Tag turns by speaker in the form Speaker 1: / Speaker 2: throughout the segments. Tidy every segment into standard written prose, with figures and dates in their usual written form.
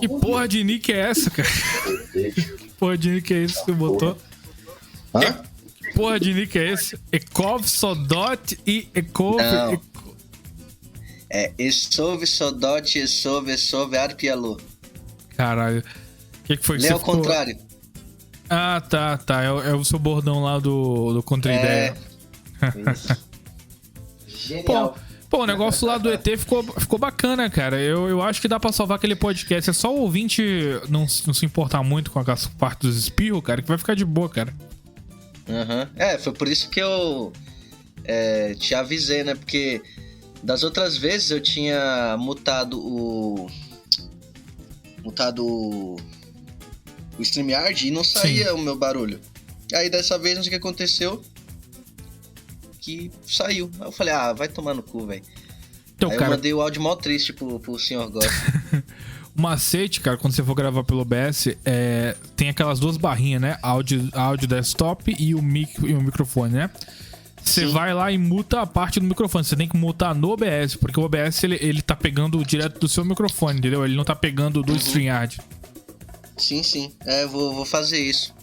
Speaker 1: Que porra de nick é essa, cara? Que porra de nick é esse que você botou?
Speaker 2: Hã?
Speaker 1: Que porra de nick é esse? Ekov, Sodot e Ekov...
Speaker 2: Não. É Esove, Sodot, Esove, Arpialô.
Speaker 1: Caralho. O que foi que
Speaker 2: Lê
Speaker 1: você
Speaker 2: ao
Speaker 1: ficou...
Speaker 2: contrário.
Speaker 1: Ah, tá. É o seu bordão lá do Contra Ideia.
Speaker 2: Isso. Genial.
Speaker 1: Pô, o negócio lá do ET ficou bacana, cara. Eu acho que dá pra salvar aquele podcast. É só o ouvinte não se importar muito com aquelas partes dos espirros, cara, que vai ficar de boa, cara.
Speaker 2: Uhum. Foi por isso que eu te avisei, né? Porque das outras vezes eu tinha mutado o StreamYard e não saía o meu barulho. Aí dessa vez, não sei o que aconteceu, que saiu. Aí eu falei, vai tomar no cu, velho.
Speaker 1: Então,
Speaker 2: aí
Speaker 1: cara,
Speaker 2: eu mandei o áudio mó triste pro senhor Gosta.
Speaker 1: o macete, cara, quando você for gravar pelo OBS, tem aquelas duas barrinhas, né? Áudio desktop e o microfone, né? Você vai lá e muta a parte do microfone. Você tem que mutar no OBS, porque o OBS ele tá pegando direto do seu microfone, entendeu? Ele não tá pegando do StreamYard.
Speaker 2: Sim. Vou fazer isso.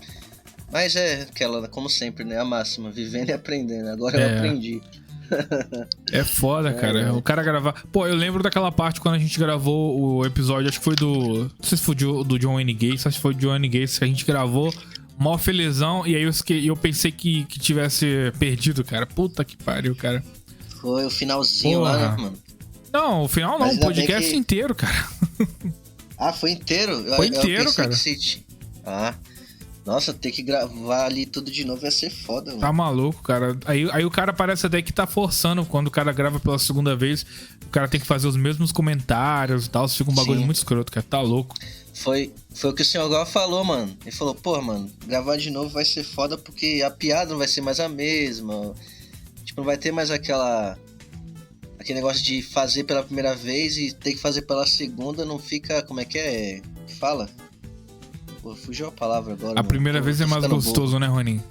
Speaker 2: Mas aquela, como sempre, né? A máxima, vivendo e aprendendo. Agora eu aprendi.
Speaker 1: É foda, cara. O cara gravar... Pô, eu lembro daquela parte quando a gente gravou o episódio, acho que foi do... Não sei se foi do John Wayne Gacy, acho que foi do John Wayne Gacy que a gente gravou. Mó felizão, e aí eu pensei que tivesse perdido, cara. Puta que pariu, cara.
Speaker 2: Foi o finalzinho lá, né, mano?
Speaker 1: Não, o final não, o podcast inteiro, cara.
Speaker 2: Foi inteiro?
Speaker 1: Foi inteiro, cara.
Speaker 2: Nossa, ter que gravar ali tudo de novo ia ser foda, mano.
Speaker 1: Tá maluco, cara. Aí o cara parece até que tá forçando. Quando o cara grava pela segunda vez, o cara tem que fazer os mesmos comentários e tal. Fica um bagulho muito escroto, cara. Tá louco.
Speaker 2: Foi o que o senhor Gal falou, mano. Ele falou, pô, mano, gravar de novo vai ser foda porque a piada não vai ser mais a mesma. Tipo, não vai ter mais aquele negócio de fazer pela primeira vez e ter que fazer pela segunda, não fica... Como é que é? Fala? Pô, fugiu a palavra agora.
Speaker 1: A primeira vez é mais gostoso, né, Roninho?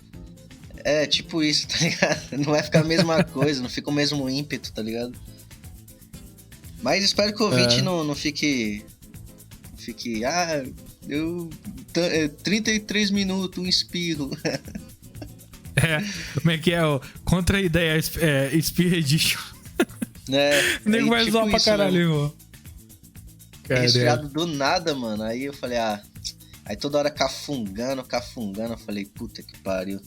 Speaker 2: Tipo isso, tá ligado? Não vai ficar a mesma coisa, não fica o mesmo ímpeto, tá ligado? Mas espero que o ouvinte não fique... 33 minutos, um espirro.
Speaker 1: Como é que é? Contra a ideia, Spear Edition. O nego vai zoar pra caralho, irmão.
Speaker 2: Resfriado do nada, mano. Aí eu falei, aí toda hora cafungando. Eu falei, puta que pariu.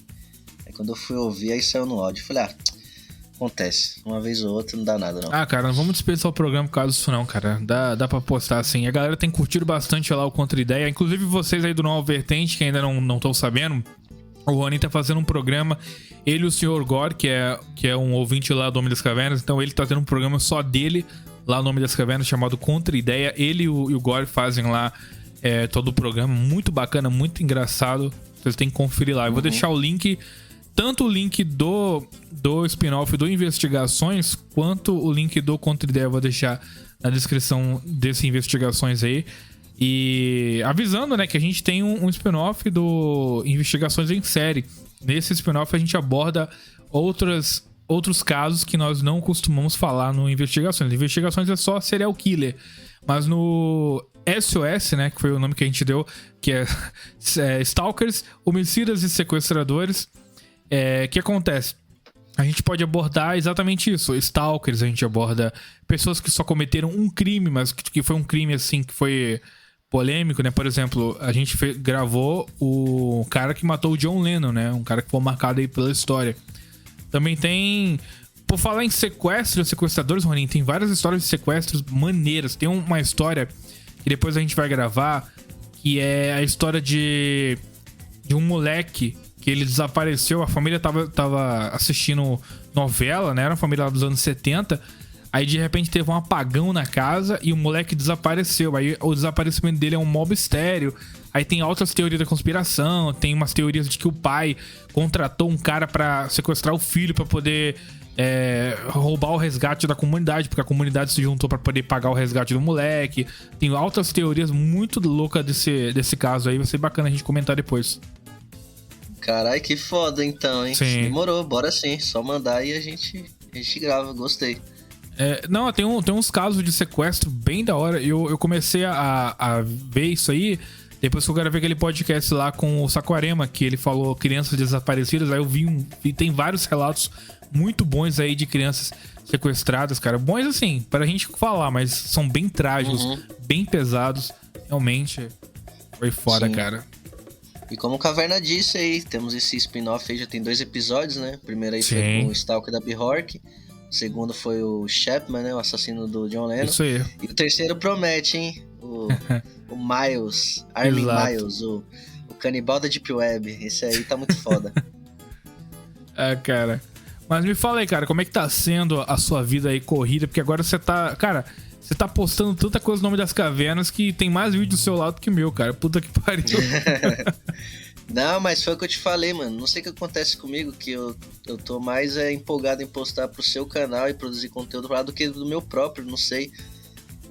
Speaker 2: Aí quando eu fui ouvir, aí saiu no áudio. Eu falei, acontece. Uma vez ou outra não dá nada, não.
Speaker 1: Cara, não vamos dispensar o programa por causa disso não, cara. Dá pra postar, assim. A galera tem curtido bastante lá o Contra Ideia. Inclusive vocês aí do Nova Vertente, que ainda não estão sabendo, o Rony tá fazendo um programa, ele e o Sr. Gore, que é um ouvinte lá do Homem das Cavernas, então ele tá tendo um programa só dele lá no Homem das Cavernas, chamado Contra Ideia. Ele e o Gore fazem lá todo o programa. Muito bacana, muito engraçado. Vocês têm que conferir lá. Eu vou deixar o link... Tanto o link do spin-off do Investigações, quanto o link do Contra Ideia eu vou deixar na descrição desse Investigações aí. E avisando, né, que a gente tem um spin-off do Investigações em Série. Nesse spin-off a gente aborda outros casos que nós não costumamos falar no Investigações. Investigações é só serial killer. Mas no SOS, né, que foi o nome que a gente deu, que é Stalkers, Homicidas e Sequestradores... que acontece? A gente pode abordar exatamente isso. Stalkers, a gente aborda pessoas que só cometeram um crime, mas que foi um crime, assim, que foi polêmico, né? Por exemplo, a gente gravou o cara que matou o John Lennon, né? Um cara que foi marcado aí pela história. Também tem... Por falar em sequestradores, Roninho, tem várias histórias de sequestros maneiras. Tem uma história que depois a gente vai gravar, que é a história de um moleque que ele desapareceu. A família tava assistindo novela, né? Era uma família lá dos anos 70. Aí, de repente, teve um apagão na casa e o moleque desapareceu. Aí, o desaparecimento dele é um mó mistério. Aí tem outras teorias da conspiração. Tem umas teorias de que o pai contratou um cara pra sequestrar o filho pra poder roubar o resgate da comunidade, porque a comunidade se juntou pra poder pagar o resgate do moleque. Tem altas teorias muito loucas desse caso aí. Vai ser bacana a gente comentar depois.
Speaker 2: Caralho, que foda então, hein?
Speaker 1: Sim.
Speaker 2: Demorou, bora sim. Só mandar e a gente grava, gostei.
Speaker 1: Não, tem uns casos de sequestro bem da hora. Eu comecei a ver isso aí depois que eu gravei aquele podcast lá com o Saquarema, que ele falou crianças desaparecidas. Aí eu vi e tem vários relatos muito bons aí de crianças sequestradas, cara. Bons assim, pra gente falar, mas são bem trágicos, bem pesados. Realmente foi foda, sim, cara.
Speaker 2: E como o Caverna disse aí, temos esse spin-off aí, já tem 2 episódios, né? O primeiro aí foi com o Stalker da Bjork. O segundo foi o Chapman, né? O assassino do John Lennon.
Speaker 1: Isso aí.
Speaker 2: E o terceiro promete, hein? O Miles, Armin Miles, o canibal da Deep Web. Esse aí tá muito foda.
Speaker 1: Cara. Mas me fala aí, cara, como é que tá sendo a sua vida aí corrida? Porque agora você tá... Cara, você tá postando tanta coisa no Nome das Cavernas que tem mais vídeo do seu lado que o meu, cara. Puta que pariu.
Speaker 2: Não, mas foi o que eu te falei, mano. Não sei o que acontece comigo, que eu tô mais empolgado em postar pro seu canal e produzir conteúdo lá do que do meu próprio, não sei.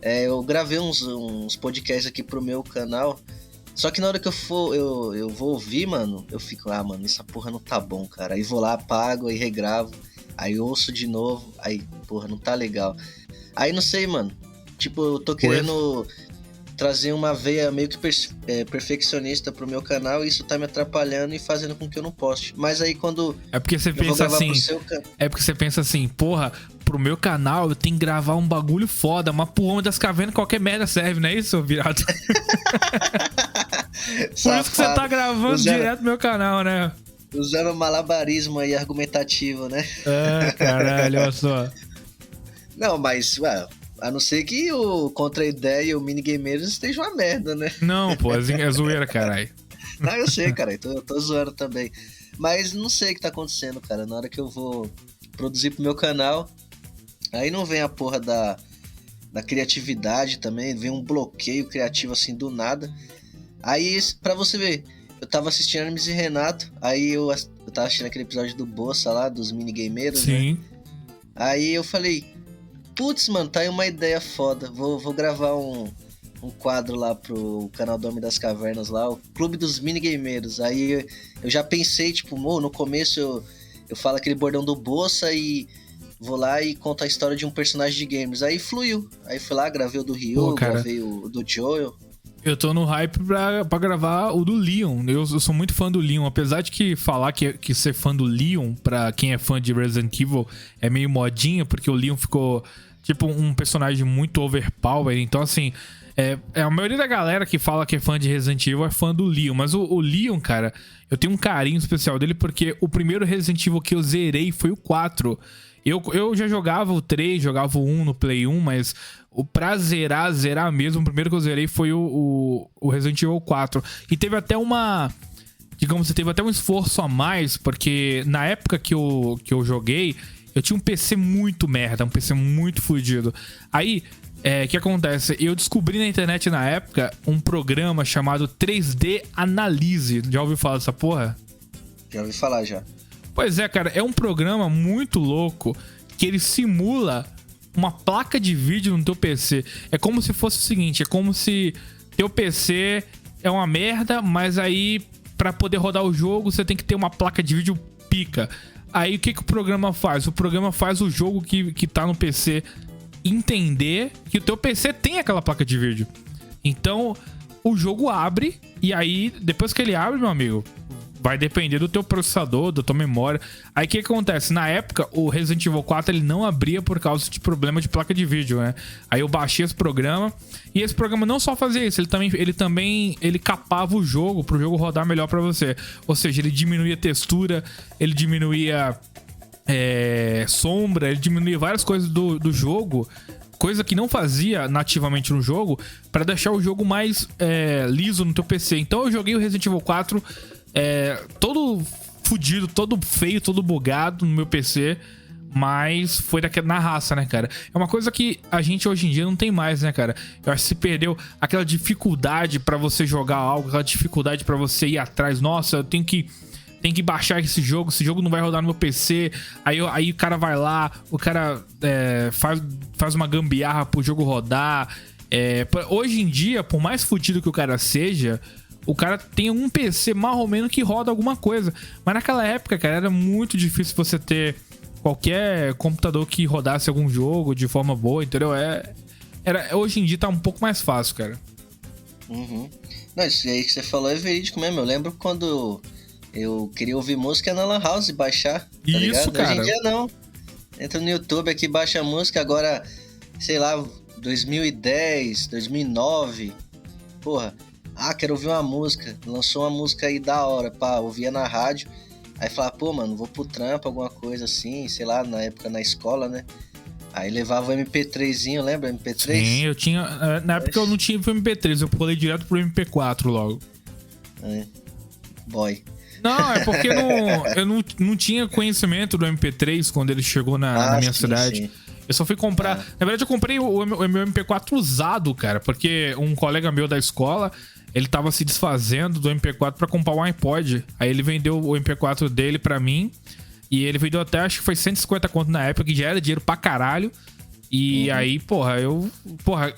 Speaker 2: Eu gravei uns podcasts aqui pro meu canal, só que na hora que eu vou ouvir, mano, eu fico, mano, essa porra não tá bom, cara. Aí vou lá, apago, aí regravo, aí ouço de novo, aí, porra, não tá legal. Aí não sei, mano, tipo, eu tô querendo trazer uma veia meio que perfeccionista pro meu canal e isso tá me atrapalhando e fazendo com que eu não poste. Mas aí quando
Speaker 1: é porque você pensa assim, é porque você pensa assim, porra, pro meu canal eu tenho que gravar um bagulho foda, mas pro Homem das Cavernas qualquer merda serve, não é isso, virado? Por isso que você tá gravando direto no meu canal, né?
Speaker 2: Usando malabarismo aí argumentativo, né?
Speaker 1: Caralho, olha só.
Speaker 2: Não, mas, a não ser que o Contra a Ideia e o Minigameiros estejam uma merda, né?
Speaker 1: Não, pô, é zoeira, caralho.
Speaker 2: Não, eu sei, cara, eu tô zoando também. Mas não sei o que tá acontecendo, cara. Na hora que eu vou produzir pro meu canal, aí não vem a porra da criatividade também, vem um bloqueio criativo assim do nada. Aí, pra você ver, eu tava assistindo Hermes e Renato, aí eu tava assistindo aquele episódio do Bossa lá, dos Minigameiros,
Speaker 1: sim,
Speaker 2: né? Aí eu falei, putz, mano, tá aí uma ideia foda. Vou gravar um quadro lá pro canal do Homem das Cavernas lá, o Clube dos Minigameiros. Aí eu já pensei, tipo, no começo eu falo aquele bordão do Bossa e vou lá e conto a história de um personagem de games. Aí fluiu. Aí fui lá, gravei o do Ryu, gravei o do Joel.
Speaker 1: Eu tô no hype pra gravar o do Leon. Eu sou muito fã do Leon. Apesar de que falar que ser fã do Leon, pra quem é fã de Resident Evil, é meio modinha, porque o Leon ficou tipo um personagem muito overpower. Então, assim, a maioria da galera que fala que é fã de Resident Evil é fã do Leon. Mas o Leon, cara, eu tenho um carinho especial dele porque o primeiro Resident Evil que eu zerei foi o 4. Eu já jogava o 3, jogava o 1 no Play 1, mas pra zerar mesmo, o primeiro que eu zerei foi o Resident Evil 4. E teve até teve até um esforço a mais, porque na época que eu joguei, eu tinha um PC muito merda, um PC muito fodido. Aí, o que acontece? Eu descobri na internet na época um programa chamado 3D Analyse. Já ouviu falar dessa porra?
Speaker 2: Já ouvi falar, já.
Speaker 1: Pois é, cara, é um programa muito louco que ele simula uma placa de vídeo no teu PC. É como se fosse o seguinte, é como se teu PC é uma merda, mas aí pra poder rodar o jogo você tem que ter uma placa de vídeo pica. Aí o que o programa faz? O programa faz o jogo que tá no PC entender que o teu PC tem aquela placa de vídeo. Então o jogo abre e aí depois que ele abre, meu amigo, vai depender do teu processador, da tua memória. Aí o que acontece? Na época, o Resident Evil 4 ele não abria por causa de problema de placa de vídeo, né? Aí eu baixei esse programa. E esse programa não só fazia isso, ele também capava o jogo pro jogo rodar melhor pra você. Ou seja, ele diminuía a textura, ele diminuía sombra, ele diminuía várias coisas do jogo. Coisa que não fazia nativamente no jogo, pra deixar o jogo mais liso no teu PC. Então eu joguei o Resident Evil 4 todo fudido, todo feio, todo bugado no meu PC, mas foi na raça, né, cara? É uma coisa que a gente hoje em dia não tem mais, né, cara? Eu acho que se perdeu aquela dificuldade pra você jogar algo, aquela dificuldade pra você ir atrás. Nossa, eu tenho que baixar esse jogo não vai rodar no meu PC. Aí o cara vai lá, o cara faz uma gambiarra pro jogo rodar. Hoje em dia, por mais fudido que o cara seja, o cara tem um PC mais ou menos que roda alguma coisa. Mas naquela época, cara, era muito difícil você ter qualquer computador que rodasse algum jogo de forma boa, entendeu? Hoje em dia tá um pouco mais fácil, cara.
Speaker 2: Uhum. Não, isso aí que você falou é verídico mesmo. Eu lembro quando eu queria ouvir música na Lan House, baixar, tá
Speaker 1: Isso,
Speaker 2: ligado?
Speaker 1: cara.
Speaker 2: Hoje em dia não. Entra no YouTube aqui, baixa a música, agora, sei lá, 2010, 2009, porra, quero ouvir uma música, lançou uma música aí da hora, pá, ouvia na rádio, aí falava, pô, mano, vou pro trampo, alguma coisa assim, sei lá, na época na escola, né? Aí levava o MP3zinho, lembra? MP3?
Speaker 1: Sim, eu tinha. Na época eu não tinha pro MP3, eu pulei direto pro MP4 logo.
Speaker 2: Boy.
Speaker 1: Não, é porque eu não tinha conhecimento do MP3 quando ele chegou na minha cidade. Sim. Eu só fui comprar. Na verdade, eu comprei o meu MP4 usado, cara, porque um colega meu da escola, ele tava se desfazendo do MP4 pra comprar um iPod. Aí ele vendeu o MP4 dele pra mim. E ele vendeu até, acho que foi 150 conto na época, que já era dinheiro pra caralho. E aí,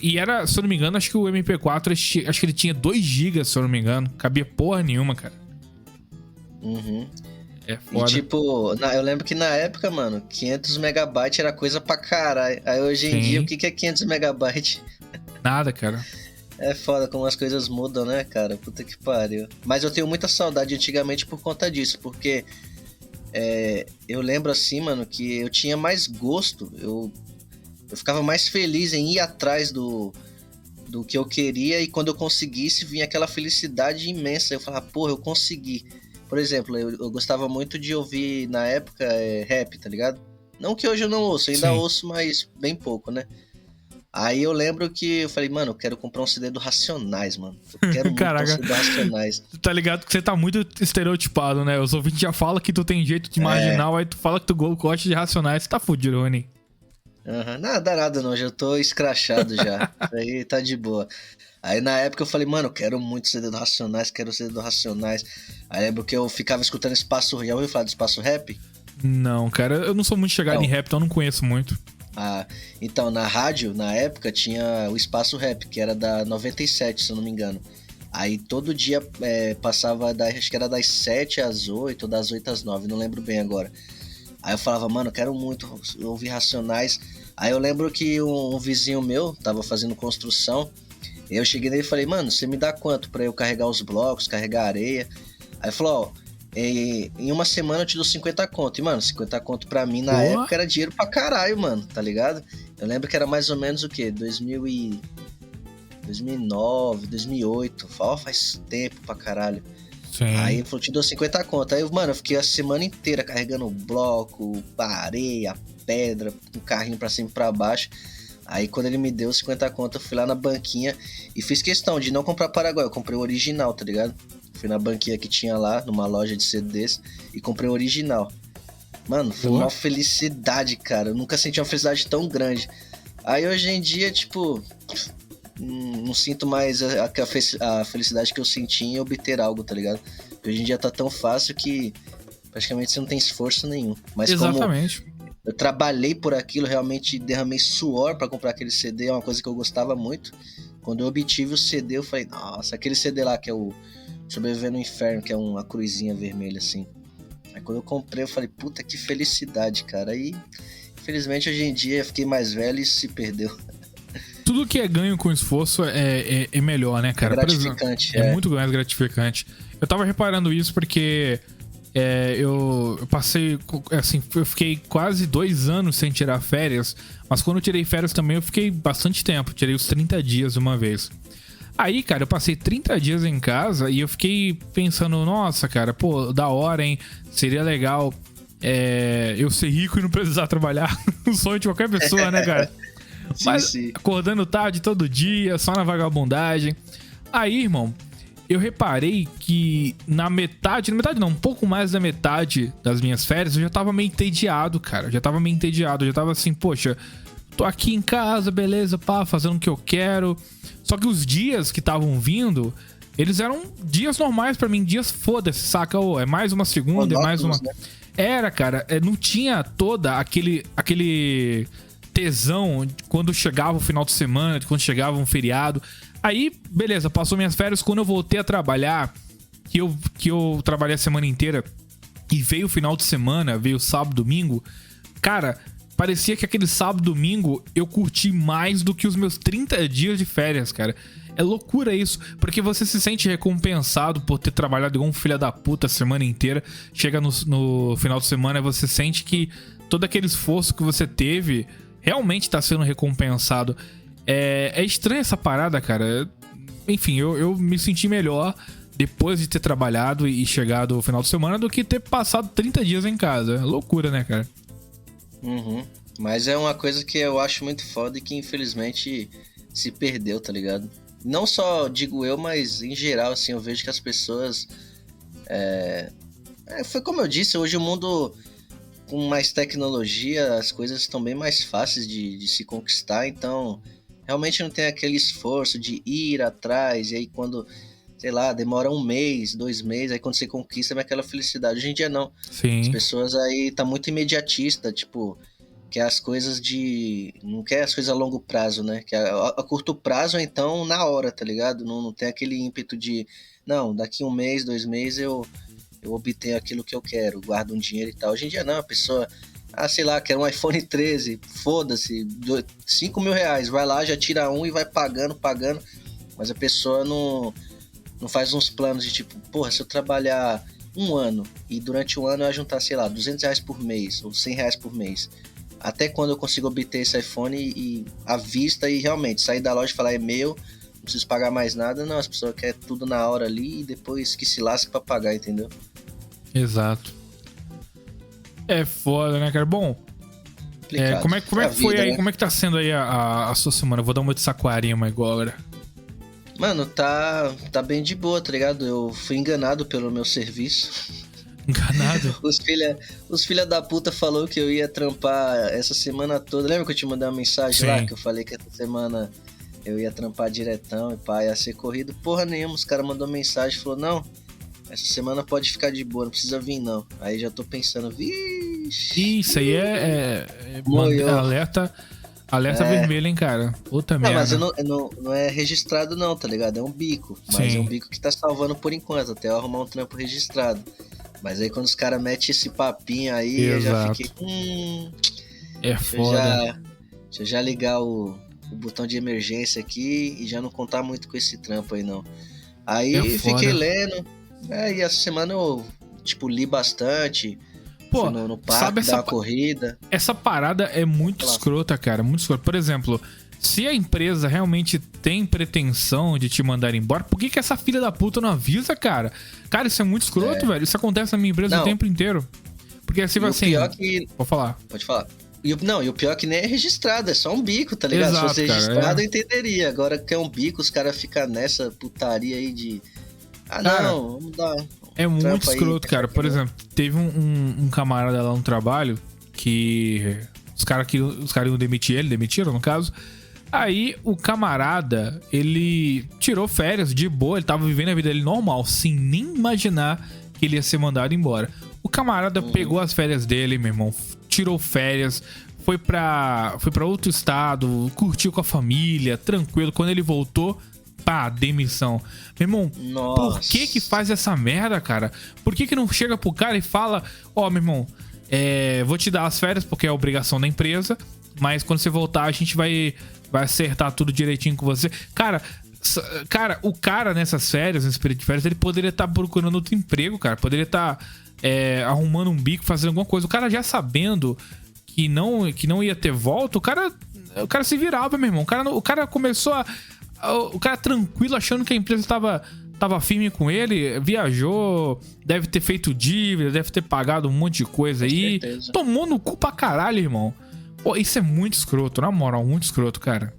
Speaker 1: e era, se eu não me engano, acho que o MP4, acho que ele tinha 2 GB, se eu não me engano. Cabia porra nenhuma, cara. É foda.
Speaker 2: E tipo, eu lembro que na época, mano, 500 megabytes era coisa pra caralho. Aí hoje em dia, o que é 500 megabytes?
Speaker 1: Nada, cara.
Speaker 2: É foda como as coisas mudam, né, cara? Puta que pariu. Mas eu tenho muita saudade antigamente por conta disso, porque eu lembro assim, mano, que eu tinha mais gosto, eu ficava mais feliz em ir atrás do que eu queria, e quando eu conseguisse, vinha aquela felicidade imensa. Eu falava, porra, eu consegui. Por exemplo, eu gostava muito de ouvir, na época, rap, tá ligado? Não que hoje eu não ouço, ainda ouço, mas bem pouco, né? Aí eu lembro que eu falei, mano, eu quero comprar um CD do Racionais, mano. Eu quero muito um CD do Racionais.
Speaker 1: Tá ligado que você tá muito estereotipado, né? Os ouvintes já falam que tu tem jeito de marginal, aí tu fala que tu gosta de Racionais, você tá fudido, Rony.
Speaker 2: Nada não, já tô escrachado já. Aí tá de boa. Aí na época eu falei, mano, eu quero muito CD do Racionais, quero CD do Racionais. Aí lembro que eu ficava escutando Espaço... Já ouviu falar do Espaço Rap?
Speaker 1: Não, cara, eu não sou muito chegado em rap, então eu não conheço muito.
Speaker 2: Então, na rádio, na época, tinha o Espaço Rap, que era da 97, se eu não me engano. Aí todo dia passava, acho que era das 7 às 8, ou das 8 às 9, não lembro bem agora. Aí eu falava, mano, eu quero muito ouvir Racionais. Aí eu lembro que um vizinho meu tava fazendo construção. Eu cheguei nele e falei, mano, você me dá quanto pra eu carregar os blocos, carregar a areia? Aí ele falou, em uma semana eu te dou 50 conto. E, mano, 50 conto pra mim na época era dinheiro pra caralho, mano, tá ligado? Eu lembro que era mais ou menos o quê? 2009, 2008. Faz tempo pra caralho.
Speaker 1: Sim.
Speaker 2: Aí ele falou, te dou 50 conto. Aí, mano, eu fiquei a semana inteira carregando bloco, areia, pedra, um carrinho pra cima e pra baixo. Aí quando ele me deu 50 conto, eu fui lá na banquinha e fiz questão de não comprar Paraguai. Eu comprei o original, tá ligado? Fui na banquinha que tinha lá, numa loja de CDs, e comprei o original. Mano, foi uma felicidade, cara. Eu nunca senti uma felicidade tão grande. Aí hoje em dia, tipo, não sinto mais a felicidade que eu senti em obter algo, tá ligado? Porque hoje em dia tá tão fácil que praticamente você não tem esforço nenhum. Mas
Speaker 1: exatamente.
Speaker 2: Como eu trabalhei por aquilo, realmente derramei suor pra comprar aquele CD, é uma coisa que eu gostava muito. Quando eu obtive o CD, eu falei, nossa, aquele CD lá que é o Sobreviver no Inferno, que é uma cruzinha vermelha assim. Aí quando eu comprei, eu falei, puta, que felicidade, cara. Aí, infelizmente, hoje em dia eu fiquei mais velho e se perdeu.
Speaker 1: Tudo que é ganho com esforço é melhor, né, cara?
Speaker 2: É gratificante.
Speaker 1: É muito mais gratificante. Eu tava reparando isso porque eu passei, assim, eu fiquei quase 2 anos sem tirar férias, mas quando eu tirei férias também eu fiquei bastante tempo, tirei os 30 dias uma vez. Aí, cara, eu passei 30 dias em casa e eu fiquei pensando, nossa, cara, pô, da hora, hein? Seria legal eu ser rico e não precisar trabalhar. O sonho de qualquer pessoa, né, cara?
Speaker 2: Sim,
Speaker 1: mas
Speaker 2: sim.
Speaker 1: Acordando tarde todo dia, só na vagabundagem. Aí, irmão, eu reparei que na metade não, um pouco mais da metade das minhas férias, eu já tava meio entediado, cara. Eu já tava assim, poxa, tô aqui em casa, beleza, pá, fazendo o que eu quero. Só que os dias que estavam vindo, eles eram dias normais pra mim, dias foda-se, saca? É mais uma segunda, é mais uma... Né? Era, cara, não tinha toda aquele tesão quando chegava o final de semana, quando chegava um feriado. Aí, beleza, passou minhas férias. Quando eu voltei a trabalhar, que eu trabalhei a semana inteira e veio o final de semana, veio sábado, domingo, cara, parecia que aquele sábado e domingo eu curti mais do que os meus 30 dias de férias, cara. É loucura isso, porque você se sente recompensado por ter trabalhado igual um filho da puta a semana inteira. Chega no final de semana e você sente que todo aquele esforço que você teve realmente tá sendo recompensado. É estranha essa parada, cara. Enfim, eu me senti melhor depois de ter trabalhado e chegado ao final de semana do que ter passado 30 dias em casa. É loucura, né, cara?
Speaker 2: Uhum. Mas é uma coisa que eu acho muito foda e que infelizmente se perdeu, tá ligado? Não só digo eu, mas em geral, assim, eu vejo que as pessoas... foi como eu disse, hoje o mundo com mais tecnologia, as coisas estão bem mais fáceis de se conquistar, então realmente não tem aquele esforço de ir atrás, e aí quando, sei lá, demora 1 mês, 2 meses, aí quando você conquista é aquela felicidade. Hoje em dia não.
Speaker 1: Sim.
Speaker 2: As pessoas aí tá muito imediatista, tipo... quer as coisas não quer as coisas a longo prazo, né? Que a curto prazo, então, na hora, tá ligado? Não tem aquele ímpeto de... Não, daqui 1 mês, 2 meses eu obtenho aquilo que eu quero, guardo um dinheiro e tal. Hoje em dia não, a pessoa... sei lá, quer um iPhone 13, foda-se, 5 mil reais. Vai lá, já tira um e vai pagando. Mas a pessoa não faz uns planos de tipo... Porra, se eu trabalhar 1 ano e durante 1 ano eu ia juntar, sei lá, 200 reais por mês ou 100 reais por mês... Até quando eu consigo obter esse iPhone e à vista e realmente sair da loja e falar é meu, não preciso pagar mais nada. Não, as pessoas querem tudo na hora ali e depois que se lasque pra pagar, entendeu?
Speaker 1: Exato. É foda, né, cara? Bom, como é que foi aí? Né? Como é que tá sendo aí a sua semana? Eu vou dar uma de Saquarema agora.
Speaker 2: Mano, tá bem de boa, tá ligado? Eu fui enganado pelo meu serviço.
Speaker 1: Enganado?
Speaker 2: Os filha da puta falou que eu ia trampar essa semana toda. Lembra que eu te mandei uma mensagem lá? Que eu falei que essa semana eu ia trampar diretão e pá, ia ser corrido. Porra nenhuma, os caras mandou mensagem e falou, não, essa semana pode ficar de boa, não precisa vir não. Aí já tô pensando, vixe.
Speaker 1: Isso aí é alerta vermelho, hein, cara? Puta merda.
Speaker 2: Mas não é registrado não, tá ligado? É um bico. Mas é um bico que tá salvando por enquanto, até eu arrumar um trampo registrado. Mas aí quando os caras metem esse papinho aí, eu já fiquei...
Speaker 1: foda.
Speaker 2: Deixa eu já ligar o botão de emergência aqui e já não contar muito com esse trampo aí, não. Aí fiquei lendo. E essa semana eu, li bastante.
Speaker 1: Pô,
Speaker 2: fui no parque, dar uma corrida.
Speaker 1: Essa parada é muito escrota, cara. Muito escrota. Por exemplo... Se a empresa realmente tem pretensão de te mandar embora, por que essa filha da puta não avisa, cara? Cara, isso é muito escroto, velho. Isso acontece na minha empresa o tempo inteiro. Porque assim, assim...
Speaker 2: Pior que...
Speaker 1: Vou falar.
Speaker 2: Pode falar. E o pior que nem é registrado, é só um bico, tá ligado?
Speaker 1: Exato,
Speaker 2: se fosse registrado, eu entenderia. Agora que é um bico, os caras ficam nessa putaria aí de... vamos dar...
Speaker 1: É muito escroto, cara. Por exemplo, teve um camarada lá no trabalho que... Os caras iam demitir ele, demitiram, no caso... Aí o camarada, ele tirou férias de boa, ele tava vivendo a vida dele normal, sem nem imaginar que ele ia ser mandado embora. O camarada pegou as férias dele, meu irmão, tirou férias, foi pra outro estado, curtiu com a família, tranquilo. Quando ele voltou, pá, demissão. Meu irmão, por que faz essa merda, cara? Por que não chega pro cara e fala, meu irmão, vou te dar as férias porque é obrigação da empresa, mas quando você voltar a gente vai acertar tudo direitinho com você. Cara, o cara nessas férias, nesse período de férias, ele poderia estar procurando outro emprego, cara. Poderia estar arrumando um bico, fazendo alguma coisa. O cara já sabendo que não ia ter volta, o cara se virava, meu irmão. O cara começou o cara tranquilo, achando que a empresa tava firme com ele, viajou, deve ter feito dívida, deve ter pagado um monte de coisa aí. Tomou no cu pra caralho, irmão. Pô, isso é muito escroto, na moral, muito escroto, cara.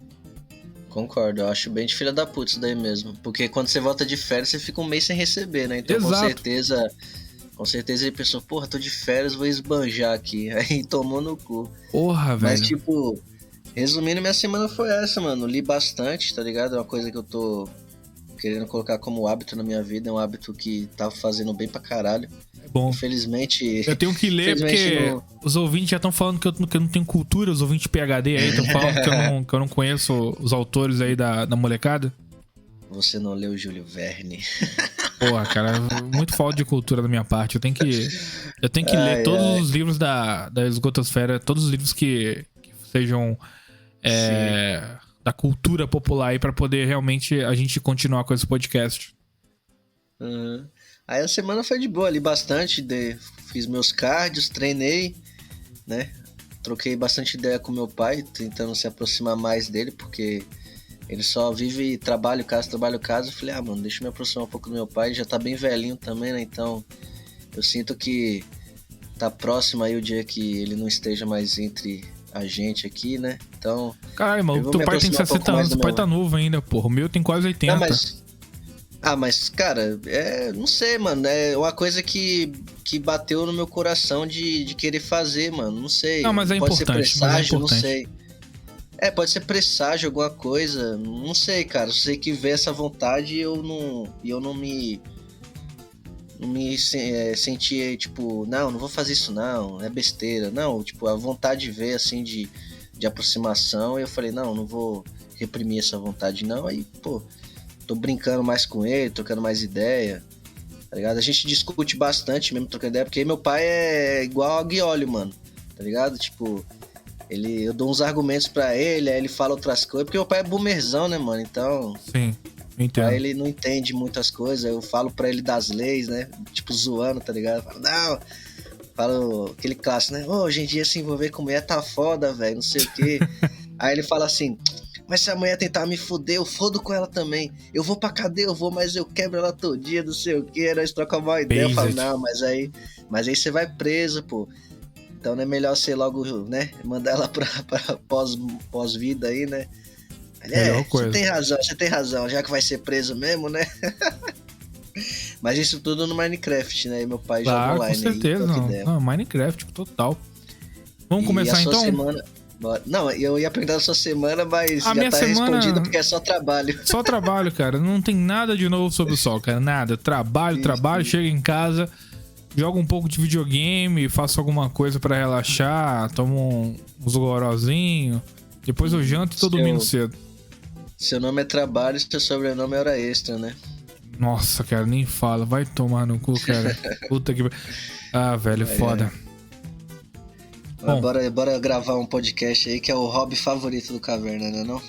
Speaker 2: Concordo, eu acho bem de filha da puta isso daí mesmo. Porque quando você volta de férias, você fica 1 mês sem receber, né? Então, com certeza ele pensou, porra, tô de férias, vou esbanjar aqui. Aí tomou no cu.
Speaker 1: Porra, velho.
Speaker 2: Mas, resumindo, minha semana foi essa, mano. Li bastante, tá ligado? É uma coisa que eu tô querendo colocar como hábito na minha vida. É um hábito que tá fazendo bem pra caralho.
Speaker 1: É bom.
Speaker 2: Infelizmente...
Speaker 1: Eu tenho que ler porque os ouvintes já estão falando que eu não tenho cultura. Os ouvintes PhD aí estão falando que eu não conheço os autores aí da molecada.
Speaker 2: Você não leu Júlio Verne.
Speaker 1: Porra, cara, muito falta de cultura da minha parte. Eu tenho que ler todos os livros da Esgotosfera, todos os livros que sejam da cultura popular aí pra poder realmente a gente continuar com esse podcast.
Speaker 2: Uhum. Aí a semana foi de boa, li bastante, fiz meus cards, treinei, né? Troquei bastante ideia com meu pai, tentando se aproximar mais dele, porque ele só vive trabalho, casa. Eu falei, mano, deixa eu me aproximar um pouco do meu pai, já tá bem velhinho também, né? Então, eu sinto que tá próximo aí o dia que ele não esteja mais entre a gente aqui, né? Então...
Speaker 1: Caralho, mano, teu pai tem 60 anos, teu pai tá novo ainda, porra. O meu tem quase 80.
Speaker 2: Não, mas, cara, não sei, mano. É uma coisa que bateu no meu coração de querer fazer, mano. Não sei.
Speaker 1: Não, mas é
Speaker 2: pode
Speaker 1: importante.
Speaker 2: Ser presságio, não sei. Pode ser presságio, alguma coisa. Não sei, cara. Eu sei que ver essa vontade e eu não me senti, tipo, não vou fazer isso não, é besteira. Não, tipo, a vontade de ver, assim, de aproximação. E eu falei, não vou reprimir essa vontade, não. Aí, pô... Tô brincando mais com ele, trocando mais ideia, tá ligado? A gente discute bastante mesmo, trocando ideia, porque meu pai é igual a Guioli, mano, tá ligado? Tipo, eu dou uns argumentos pra ele, aí ele fala outras coisas, porque meu pai é boomerzão, né, mano? Então...
Speaker 1: Sim, entendo.
Speaker 2: Aí ele não entende muitas coisas, eu falo pra ele das leis, né? Tipo, zoando, tá ligado? Falo aquele clássico, né? Hoje em dia se envolver com mulher tá foda, velho, não sei o quê. Aí ele fala assim... Mas se a mulher tentar me fuder, eu fodo com ela também. Eu vou pra cadeia, mas eu quebro ela todo dia, não sei o que. Aí nós trocamos uma ideia. Eu falo, não, mas aí você vai preso, pô. Então não é melhor você logo, né, mandar ela pra pós-vida aí, né? Você tem razão, já que vai ser preso mesmo, né? Mas isso tudo no Minecraft, né? E meu pai joga online.
Speaker 1: Com certeza,
Speaker 2: aí,
Speaker 1: não, Minecraft, total. Vamos começar então?
Speaker 2: Não, eu ia perguntar a sua semana, mas
Speaker 1: a
Speaker 2: já tá respondido porque é só trabalho.
Speaker 1: Só trabalho, cara. Não tem nada de novo sobre o sol, cara. Nada. Trabalho, chego em casa, jogo um pouco de videogame, faço alguma coisa pra relaxar, tomo uns gorozinhos. Depois eu janto e tô dormindo cedo.
Speaker 2: Seu nome é trabalho, seu sobrenome é hora extra, né?
Speaker 1: Nossa, cara, nem fala. Vai tomar no cu, cara. Puta que... Ah, velho, foda.
Speaker 2: Bom, bora gravar um podcast aí que é o hobby favorito do Caverna, né não?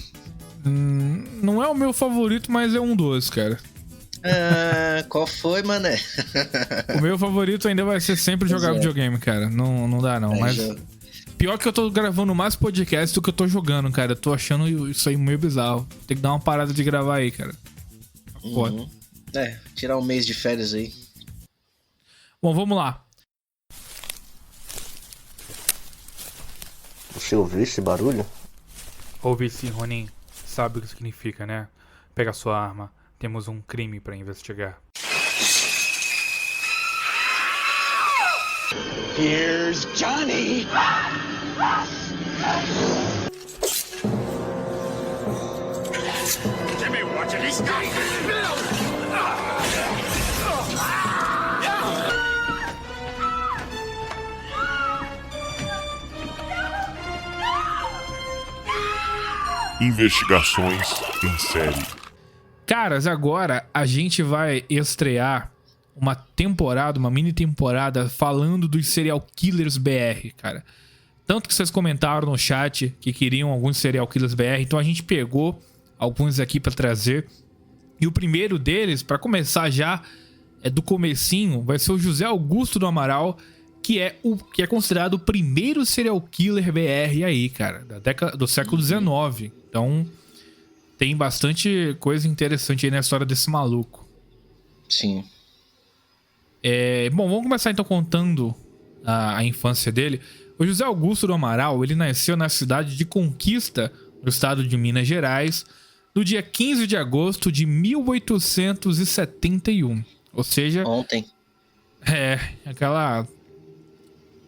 Speaker 1: Não é o meu favorito, mas é um dos, cara.
Speaker 2: Qual foi, mané?
Speaker 1: O meu favorito ainda vai ser sempre jogar videogame, cara. Não dá, não. Mas pior que eu tô gravando mais podcast do que eu tô jogando, cara. Eu tô achando isso aí meio bizarro. Tem que dar uma parada de gravar aí, cara. Foda.
Speaker 2: Tirar um mês de férias aí.
Speaker 1: Bom, vamos lá.
Speaker 2: Você ouviu esse barulho?
Speaker 1: Ouvi sim, Ronin. Sabe o que significa, né? Pega sua arma. Temos um crime pra investigar.
Speaker 3: Here's Johnny! Jimmy, watch it! He's got
Speaker 4: Investigações em série.
Speaker 1: Caras, agora a gente vai estrear uma temporada, uma mini temporada falando dos serial killers BR, cara. Tanto que vocês comentaram no chat que queriam alguns serial killers BR, então a gente pegou alguns aqui pra trazer. E o primeiro deles, pra começar já, é do comecinho, vai ser o José Augusto do Amaral, que é considerado o primeiro serial killer BR aí, cara, do século XIX. Então, tem bastante coisa interessante aí na história desse maluco.
Speaker 2: Sim.
Speaker 1: Bom, vamos começar então contando a infância dele. O José Augusto do Amaral, ele nasceu na cidade de Conquista, no estado de Minas Gerais, no dia 15 de agosto de 1871. Ou seja...
Speaker 2: Ontem.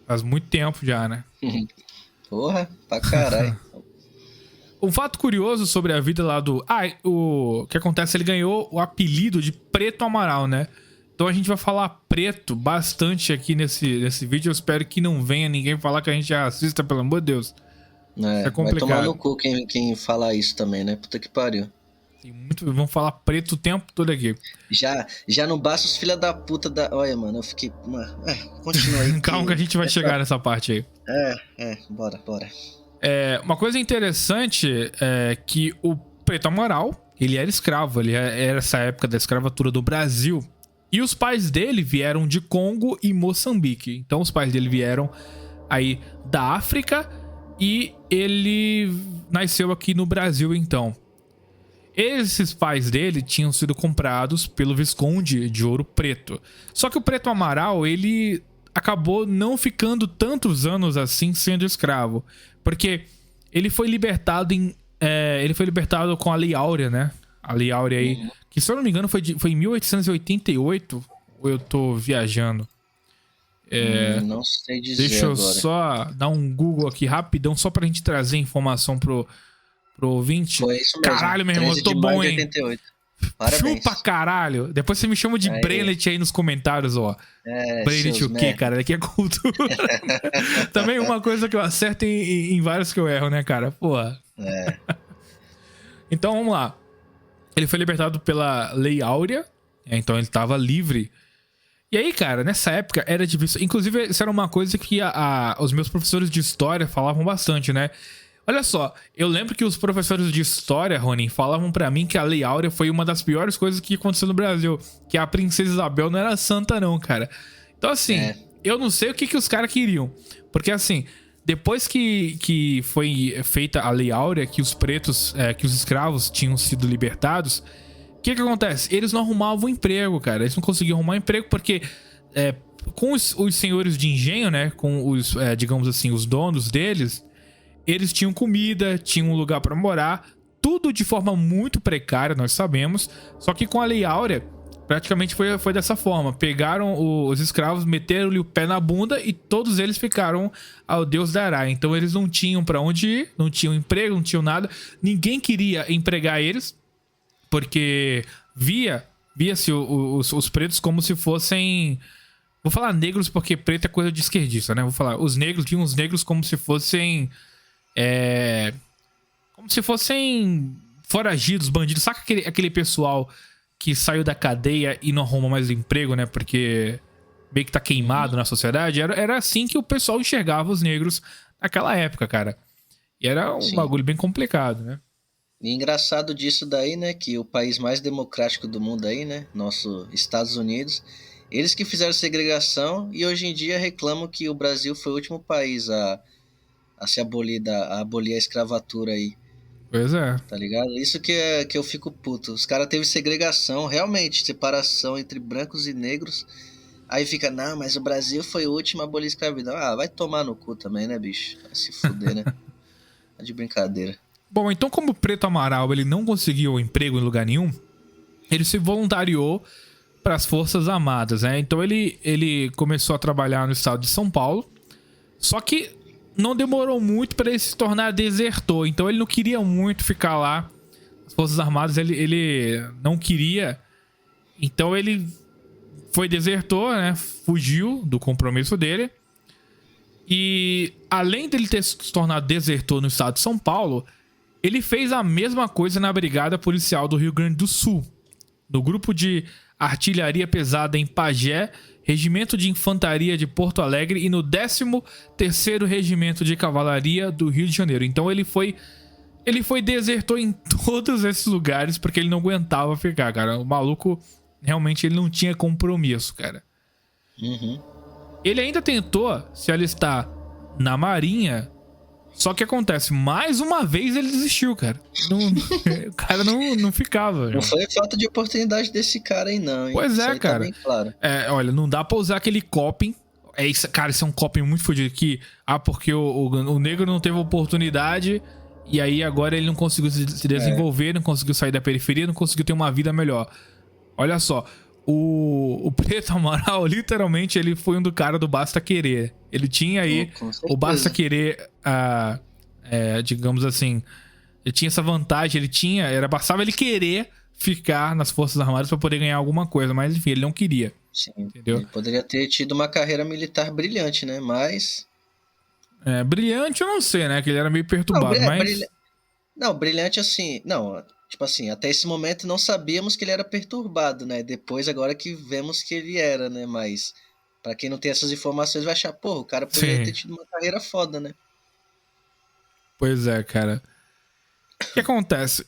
Speaker 1: Faz muito tempo já, né?
Speaker 2: Porra, pra caralho.
Speaker 1: Um fato curioso sobre a vida lá do... o que acontece, ele ganhou o apelido de Preto Amaral, né? Então a gente vai falar preto bastante aqui nesse vídeo. Eu espero que não venha ninguém falar que a gente é racista, pelo amor de Deus. É complicado.
Speaker 2: Vai tomar no cu quem fala isso também, né? Puta que pariu.
Speaker 1: Tem muito, vamos falar preto o tempo todo aqui.
Speaker 2: Já não basta os filha da puta da... Olha, mano, eu fiquei... continua aí.
Speaker 1: Calma que a gente vai chegar nessa parte aí.
Speaker 2: Bora.
Speaker 1: Uma coisa interessante é que o Preto Amaral, ele era escravo, ele era essa época da escravatura do Brasil. E os pais dele vieram de Congo e Moçambique. Então os pais dele vieram aí da África e ele nasceu aqui no Brasil, então. Esses pais dele tinham sido comprados pelo Visconde de Ouro Preto. Só que o Preto Amaral, ele acabou não ficando tantos anos assim sendo escravo. Porque ele foi libertado com a Lei Áurea, né? A Lei Áurea aí, que se eu não me engano foi em 1888, ou eu tô viajando?
Speaker 2: Não sei dizer.
Speaker 1: Deixa eu
Speaker 2: agora.
Speaker 1: só dar um Google aqui rapidão, só pra gente trazer informação pro ouvinte.
Speaker 2: Foi isso mesmo.
Speaker 1: Caralho, meu irmão, eu tô
Speaker 2: 13 de
Speaker 1: bom,
Speaker 2: maio de
Speaker 1: hein?
Speaker 2: 88. Parabéns.
Speaker 1: Chupa caralho. Depois você me chama de Brenet aí nos comentários, ó. Brenet o quê, cara? Daqui é cultura. Também uma coisa que eu acerto em vários que eu erro, né, cara? Porra. Então, vamos lá. Ele foi libertado pela Lei Áurea. Então ele tava livre. E aí, cara, nessa época era difícil. Inclusive, isso era uma coisa que os meus professores de história falavam bastante, né? Olha só, eu lembro que os professores de história, Ronin, falavam pra mim que a Lei Áurea foi uma das piores coisas que aconteceu no Brasil. Que a Princesa Isabel não era santa, não, cara. Então, assim, eu não sei o que os caras queriam. Porque, assim, depois que foi feita a Lei Áurea, que os pretos, que os escravos tinham sido libertados, o que acontece? Eles não arrumavam emprego, cara. Eles não conseguiam arrumar emprego porque... com os senhores de engenho, né? Com os, digamos assim, os donos deles... Eles tinham comida, tinham um lugar pra morar, tudo de forma muito precária, nós sabemos. Só que com a Lei Áurea, praticamente foi dessa forma. Pegaram os escravos, meteram-lhe o pé na bunda e todos eles ficaram ao Deus dará. Então eles não tinham pra onde ir, não tinham emprego, não tinham nada. Ninguém queria empregar eles, porque via-se os pretos como se fossem... Vou falar negros porque preto é coisa de esquerdista, né? Vou falar, viam os negros como se fossem... como se fossem foragidos, bandidos. Saca aquele pessoal que saiu da cadeia e não arruma mais emprego, né? Porque meio que tá queimado na sociedade. Era assim que o pessoal enxergava os negros naquela época, cara. E era um bagulho bem complicado, né?
Speaker 2: E engraçado disso daí, né? Que o país mais democrático do mundo aí, né? Nosso Estados Unidos. Eles que fizeram segregação e hoje em dia reclamam que o Brasil foi o último país a se abolir a escravatura aí.
Speaker 1: Pois é.
Speaker 2: Tá ligado? Isso que eu fico puto. Os caras teve segregação, realmente, separação entre brancos e negros. Aí fica, não, mas o Brasil foi o último a abolir a escravidão. Ah, vai tomar no cu também, né, bicho? Vai se fuder, né? Tá de brincadeira.
Speaker 1: Bom, então como o Preto Amaral ele não conseguiu emprego em lugar nenhum, ele se voluntariou para as Forças Armadas, né? Então ele começou a trabalhar no estado de São Paulo. Só que não demorou muito para ele se tornar desertor. Então ele não queria muito ficar lá. As Forças Armadas ele não queria. Então ele foi desertor, né? Fugiu do compromisso dele. E além dele ter se tornado desertor no estado de São Paulo, ele fez a mesma coisa na Brigada Policial do Rio Grande do Sul. No grupo de artilharia pesada em Pagé, Regimento de Infantaria de Porto Alegre e no 13º Regimento de Cavalaria do Rio de Janeiro. Então ele foi desertor em todos esses lugares porque ele não aguentava ficar, cara. O maluco, realmente, ele não tinha compromisso, cara. Ele ainda tentou se alistar na Marinha, só que acontece, mais uma vez ele desistiu, cara. O cara não ficava.
Speaker 2: Não foi falta de oportunidade desse cara aí, não. Hein?
Speaker 1: Pois
Speaker 2: Isso
Speaker 1: é,
Speaker 2: aí
Speaker 1: cara.
Speaker 2: Tá bem claro.
Speaker 1: Olha, não dá pra usar aquele coping. Cara, isso é um coping muito fodido que... porque o negro não teve oportunidade e aí agora ele não conseguiu se desenvolver, não conseguiu sair da periferia, não conseguiu ter uma vida melhor. Olha só, o Preto Amaral, literalmente, ele foi um do cara do basta querer. Ele tinha aí o basta querer, digamos assim, ele tinha essa vantagem, bastava ele querer ficar nas Forças Armadas pra poder ganhar alguma coisa, mas enfim, ele não queria.
Speaker 2: Sim,
Speaker 1: entendeu?
Speaker 2: Ele poderia ter tido uma carreira militar brilhante, né? Mas...
Speaker 1: brilhante eu não sei, né? Que ele era meio perturbado, mas...
Speaker 2: Não, brilhante assim... Não, Tipo assim, até esse momento não sabíamos que ele era perturbado, né? Depois, agora que vemos que ele era, né? Mas pra quem não tem essas informações vai achar, pô, o cara poderia ter
Speaker 1: Sim,
Speaker 2: tido uma carreira foda, né?
Speaker 1: pois é, cara. O que acontece?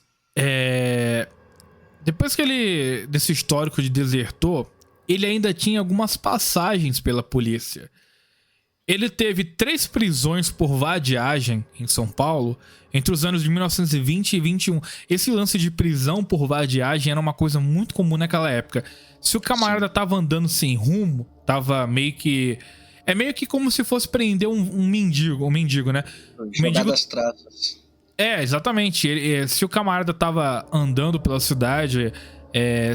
Speaker 1: Depois que ele, desse histórico de desertor, ele ainda tinha algumas passagens pela polícia. Ele teve 3 prisões por vadiagem em São Paulo entre os anos de 1920 e 21. Esse lance de prisão por vadiagem era uma coisa muito comum naquela época. Se o camarada tava andando sem rumo, tava meio que... É meio que como se fosse prender um mendigo, né? O mendigo...
Speaker 2: Jogadas traças.
Speaker 1: Exatamente. Se o camarada tava andando pela cidade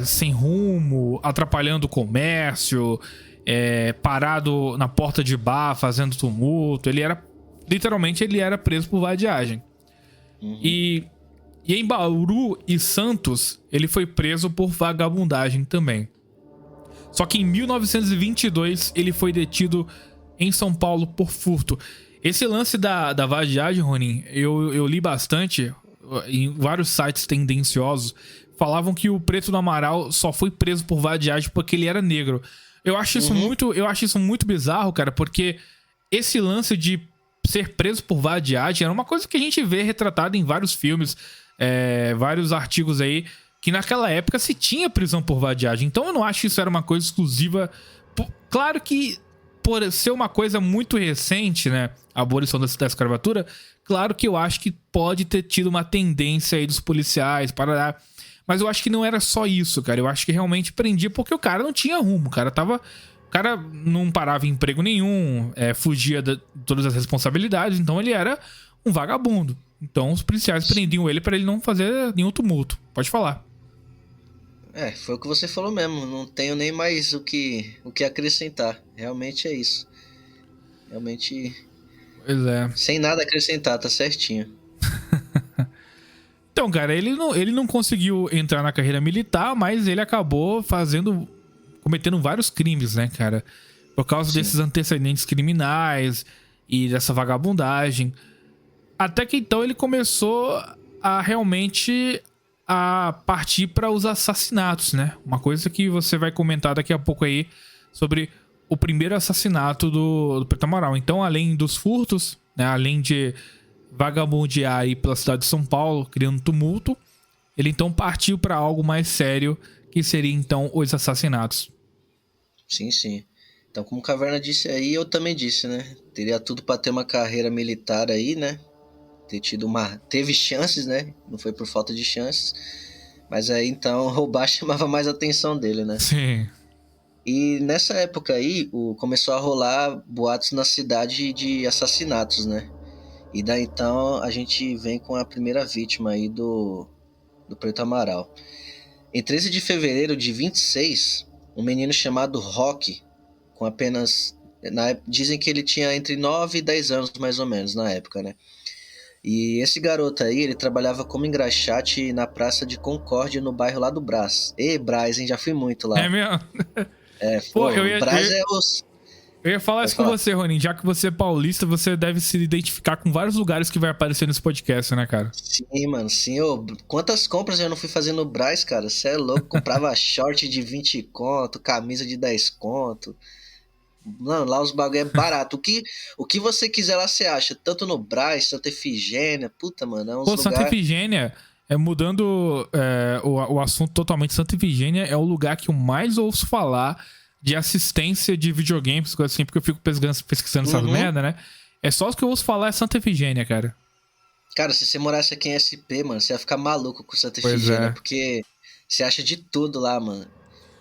Speaker 1: sem rumo, atrapalhando o comércio, parado na porta de bar, fazendo tumulto, literalmente ele era preso por vadiagem.
Speaker 2: Uhum.
Speaker 1: E em Bauru e Santos, ele foi preso por vagabundagem também. Só que em 1922, ele foi detido em São Paulo por furto. Esse lance da vadiagem, Ronin, eu li bastante em vários sites tendenciosos. Falavam que o Preto do Amaral só foi preso por vadiagem porque ele era negro. Eu acho isso muito bizarro, cara, porque esse lance de ser preso por vadiagem era uma coisa que a gente vê retratada em vários filmes, vários artigos aí, que naquela época se tinha prisão por vadiagem. Então eu não acho que isso era uma coisa exclusiva. Claro que por ser uma coisa muito recente, né, a abolição da escravatura, claro que eu acho que pode ter tido uma tendência aí dos policiais para... Mas eu acho que não era só isso, cara. Eu acho que realmente prendia porque o cara não tinha rumo. O cara não parava em emprego nenhum, fugia de todas as responsabilidades, então ele era um vagabundo. Então os policiais prendiam ele para ele não fazer nenhum tumulto. Pode falar.
Speaker 2: Foi o que você falou mesmo. Não tenho nem mais o que acrescentar. Realmente é isso. Realmente.
Speaker 1: Pois é.
Speaker 2: Sem nada a acrescentar, tá certinho.
Speaker 1: Então, cara, ele não conseguiu entrar na carreira militar, mas ele acabou cometendo vários crimes, né, cara? Por causa desses antecedentes criminais e dessa vagabundagem. Até que então ele começou a realmente a partir para os assassinatos, né? Uma coisa que você vai comentar daqui a pouco aí sobre o primeiro assassinato do Preto Amaral. Então, além dos furtos, né, além de vagabundear aí pela cidade de São Paulo, criando tumulto, ele então partiu para algo mais sério, que seria então os assassinatos.
Speaker 2: Sim, sim. Então, como o Caverna disse aí, eu também disse, né? Teria tudo para ter uma carreira militar aí, né? Teve chances, né? Não foi por falta de chances. Mas aí, então, roubar chamava mais a atenção dele, né?
Speaker 1: Sim.
Speaker 2: E nessa época aí, começou a rolar boatos na cidade de assassinatos, né? E daí então a gente vem com a primeira vítima aí do Preto Amaral. Em 13 de fevereiro de 26, um menino chamado Roque, com apenas... dizem que ele tinha entre 9 e 10 anos mais ou menos na época, né? E esse garoto aí, ele trabalhava como engraxate na Praça de Concórdia, no bairro lá do Brás. Brás, hein? Já fui muito lá.
Speaker 1: É mesmo?
Speaker 2: Pô, Brás é os...
Speaker 1: Eu ia falar isso com você, Ronin. Já que você é paulista, você deve se identificar com vários lugares que vai aparecer nesse podcast, né, cara?
Speaker 2: Sim, mano, sim. Quantas compras eu não fui fazer no Brás, cara? Você é louco. Comprava short de 20 conto, camisa de 10 conto. Não, lá os bagulho é barato. O que você quiser lá você acha. Tanto no Brás, Santa Efigênia. Puta, mano, é uns lugares...
Speaker 1: Santa Efigênia, mudando o assunto totalmente, Santa Efigênia é o lugar que eu mais ouço falar de assistência de videogames, coisa assim, porque eu fico pesquisando essas merda, né? É só o que eu ouço falar é Santa Efigênia, cara.
Speaker 2: Cara, se você morasse aqui em SP, mano, você ia ficar maluco com Santa Efigênia, porque você acha de tudo lá, mano.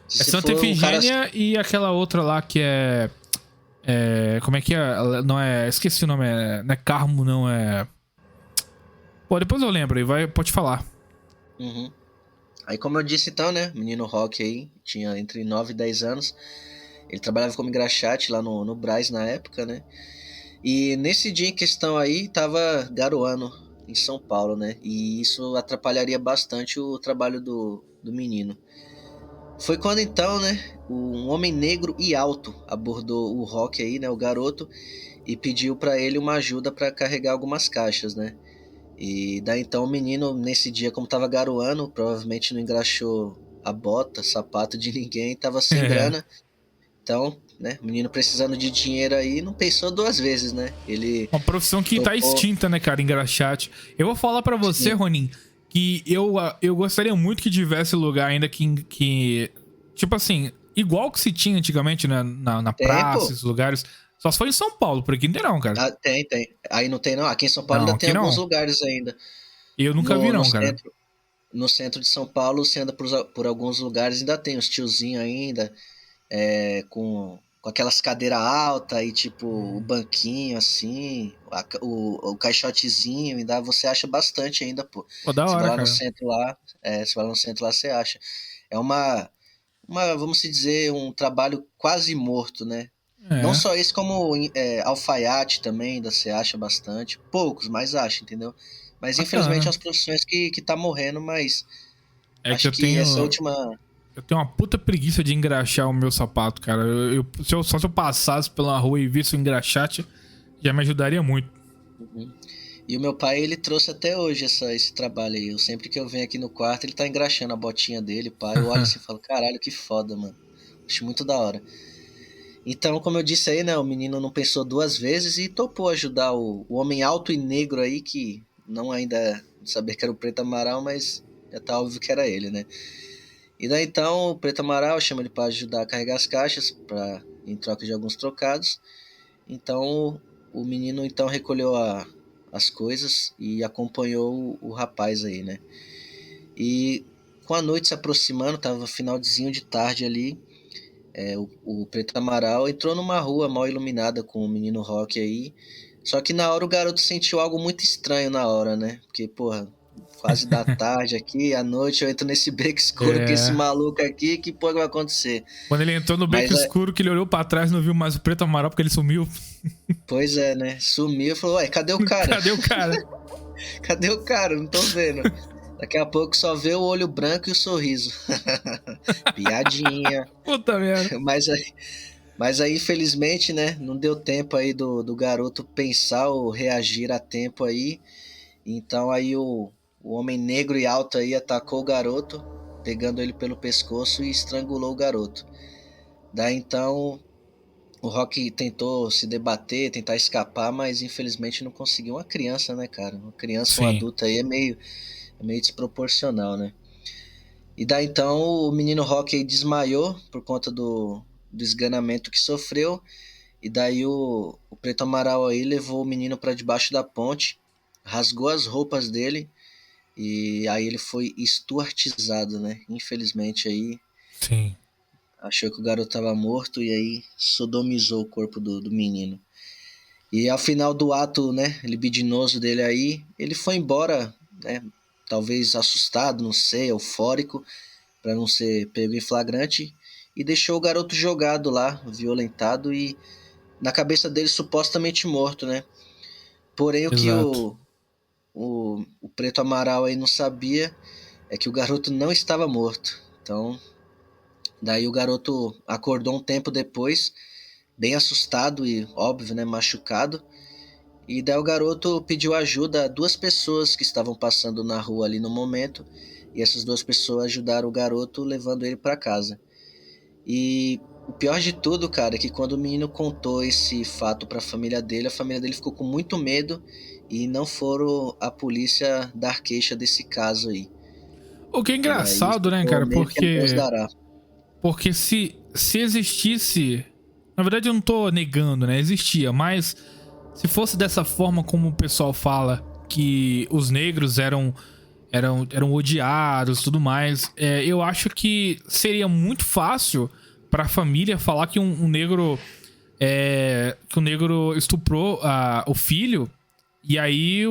Speaker 1: Santa Efigênia e aquela outra lá que é... como é que é? Não é... Esqueci o nome, não é Carmo, não é... Pô, depois eu lembro aí, pode falar.
Speaker 2: Uhum. Aí, como eu disse então, né, menino Roque aí, tinha entre 9 e 10 anos, ele trabalhava como engraxate lá no Brás na época, né, e nesse dia em questão aí, tava garoando em São Paulo, né, e isso atrapalharia bastante o trabalho do menino. Foi quando então, né, um homem negro e alto abordou o Roque aí, né, o garoto, e pediu pra ele uma ajuda pra carregar algumas caixas, né. E daí então o menino, nesse dia, como tava garoando, provavelmente não engraxou a bota, sapato de ninguém, tava sem
Speaker 1: É.
Speaker 2: grana. Então, né, o menino precisando de dinheiro aí, não pensou duas vezes, né? Ele
Speaker 1: Uma profissão que tá
Speaker 2: topou.
Speaker 1: extinta, né, cara, engraxate. Eu vou falar pra você,
Speaker 2: Sim.
Speaker 1: Ronin, que eu gostaria muito que tivesse lugar ainda que tipo assim, igual que se tinha antigamente, né, na
Speaker 2: Tem,
Speaker 1: praça,
Speaker 2: pô.
Speaker 1: esses lugares. Só se for em São Paulo, por aqui não tem não, cara.
Speaker 2: Ah, tem, tem. Aí não tem, não. Aqui em São Paulo
Speaker 1: Não,
Speaker 2: ainda tem
Speaker 1: aqui
Speaker 2: alguns
Speaker 1: não.
Speaker 2: lugares ainda.
Speaker 1: Eu nunca vi
Speaker 2: No
Speaker 1: não, cara.
Speaker 2: centro, no centro de São Paulo, você anda por alguns lugares, ainda tem os tiozinhos ainda, com aquelas cadeiras altas e tipo o banquinho assim, o caixotezinho, ainda você acha bastante ainda, pô.
Speaker 1: Pô, da
Speaker 2: Você vai
Speaker 1: hora,
Speaker 2: lá no
Speaker 1: cara.
Speaker 2: centro lá, você vai lá no centro lá, você acha. É vamos se dizer, um trabalho quase morto, né? Não
Speaker 1: É,
Speaker 2: só esse, como alfaiate também, ainda você acha bastante. Poucos, mas acha, entendeu? Mas infelizmente
Speaker 1: bacana.
Speaker 2: as profissões que tá morrendo, mas
Speaker 1: É que
Speaker 2: acho que essa última.
Speaker 1: eu tenho uma puta preguiça de engraxar o meu sapato, cara. Só se eu passasse pela rua e visse o engraxate, já me ajudaria muito.
Speaker 2: Uhum. E o meu pai, ele trouxe até hoje esse trabalho aí. Sempre que eu venho aqui no quarto, ele tá engraxando a botinha dele, pai. Eu olho assim e falo, caralho, que foda, mano. Acho muito da hora. Então, como eu disse aí, né, o menino não pensou duas vezes e topou ajudar o homem alto e negro aí, que não ainda sabia que era o Preto Amaral, mas já tá óbvio que era ele, né? E daí então o Preto Amaral chama ele para ajudar a carregar as caixas, em troca de alguns trocados. Então o menino então recolheu as coisas e acompanhou o rapaz aí, né? E com a noite se aproximando, tava finalzinho de tarde ali, o Preto Amaral entrou numa rua mal iluminada com o menino Rock aí. Só que na hora o garoto sentiu algo muito estranho na hora, né? Porque, porra, quase da tarde aqui, à noite eu entro nesse beco escuro com esse
Speaker 1: É.
Speaker 2: maluco aqui, que porra vai acontecer?
Speaker 1: Quando ele entrou no beco
Speaker 2: Mas,
Speaker 1: escuro, que ele olhou pra trás e não viu mais o preto amaral porque ele sumiu.
Speaker 2: pois é, né? Sumiu e falou, ué, cadê o cara?
Speaker 1: Cadê o cara?
Speaker 2: Cadê o cara? Não tô vendo. Daqui a pouco só vê o olho branco e o sorriso. Piadinha.
Speaker 1: Puta merda.
Speaker 2: Mas aí, infelizmente, né, não deu tempo aí do garoto pensar ou reagir a tempo aí. Então aí o homem negro e alto aí atacou o garoto, pegando ele pelo pescoço e estrangulou o garoto. Daí então o Rock tentou se debater, tentar escapar, mas infelizmente não conseguiu. Uma criança, né, cara? Uma criança, um
Speaker 1: Sim.
Speaker 2: adulto aí é meio desproporcional, né? E daí então o menino Rock aí desmaiou por conta do esganamento que sofreu. E daí o Preto Amaral aí levou o menino para debaixo da ponte, rasgou as roupas dele e aí ele foi estuartizado, né? Infelizmente aí
Speaker 1: Sim.
Speaker 2: achou que o garoto estava morto e aí sodomizou o corpo do menino. E ao final do ato, né, libidinoso dele aí, ele foi embora, né? Talvez assustado, não sei, eufórico, para não ser pego em flagrante, e deixou o garoto jogado lá, violentado e na cabeça dele supostamente morto, né? Porém, o que
Speaker 1: Exato.
Speaker 2: o Preto Amaral aí não sabia é que o garoto não estava morto. Então, daí o garoto acordou um tempo depois, bem assustado e, óbvio, né, machucado. E daí o garoto pediu ajuda a duas pessoas que estavam passando na rua ali no momento. E essas duas pessoas ajudaram o garoto, levando ele para casa. E o pior de tudo, cara, é que quando o menino contou esse fato para a família dele ficou com muito medo e não foram a polícia dar queixa desse caso aí.
Speaker 1: O que é
Speaker 2: E aí
Speaker 1: engraçado, né,
Speaker 2: ficou
Speaker 1: cara?
Speaker 2: meio que a Deus dará.
Speaker 1: Porque se existisse. Na verdade, eu não tô negando, né? Existia, mas se fosse dessa forma como o pessoal fala, que os negros eram odiados e tudo mais, eu acho que seria muito fácil pra família falar que um negro. Que o negro estuprou o filho, e aí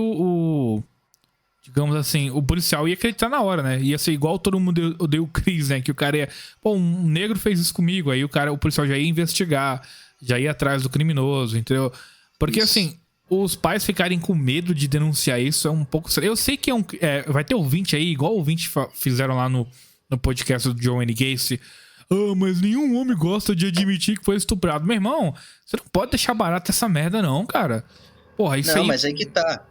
Speaker 1: digamos assim, o policial ia acreditar na hora, né? Ia ser igual Todo Mundo Odeia o Chris, né? Que o cara ia... Pô, um negro fez isso comigo. Aí o policial já ia investigar, já ia atrás do criminoso, entendeu? Porque,
Speaker 2: Isso.
Speaker 1: assim, os pais ficarem com medo de denunciar isso é um pouco... Eu sei que vai ter ouvinte aí, igual ouvinte fizeram lá no podcast do John Wayne Gacy. Ah, mas nenhum homem gosta de admitir que foi estuprado. Meu irmão, você não pode deixar barato essa merda não, cara. Porra, isso
Speaker 2: Não,
Speaker 1: aí...
Speaker 2: mas aí que tá.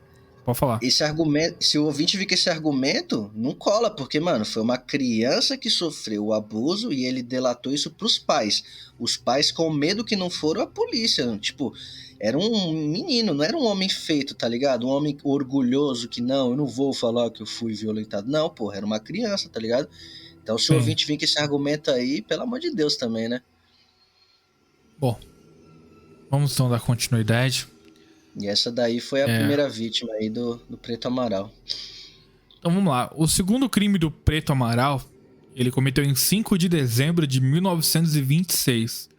Speaker 1: Pode falar.
Speaker 2: Esse argumento, se o ouvinte vir com esse argumento, não cola, porque, mano, foi uma criança que sofreu o abuso e ele delatou isso pros pais. Os pais, com medo que não foram a polícia. Tipo, era um menino, não era um homem feito, tá ligado? Um homem orgulhoso que, não, eu não vou falar que eu fui violentado. Não, porra, era uma criança, tá ligado? Então, se o ouvinte vir com esse argumento aí, pelo amor de Deus também, né?
Speaker 1: Bom, vamos então dar continuidade.
Speaker 2: E essa daí foi a primeira vítima aí do Preto Amaral.
Speaker 1: Então vamos lá. O segundo crime do Preto Amaral, ele cometeu em 5 de dezembro de 1926.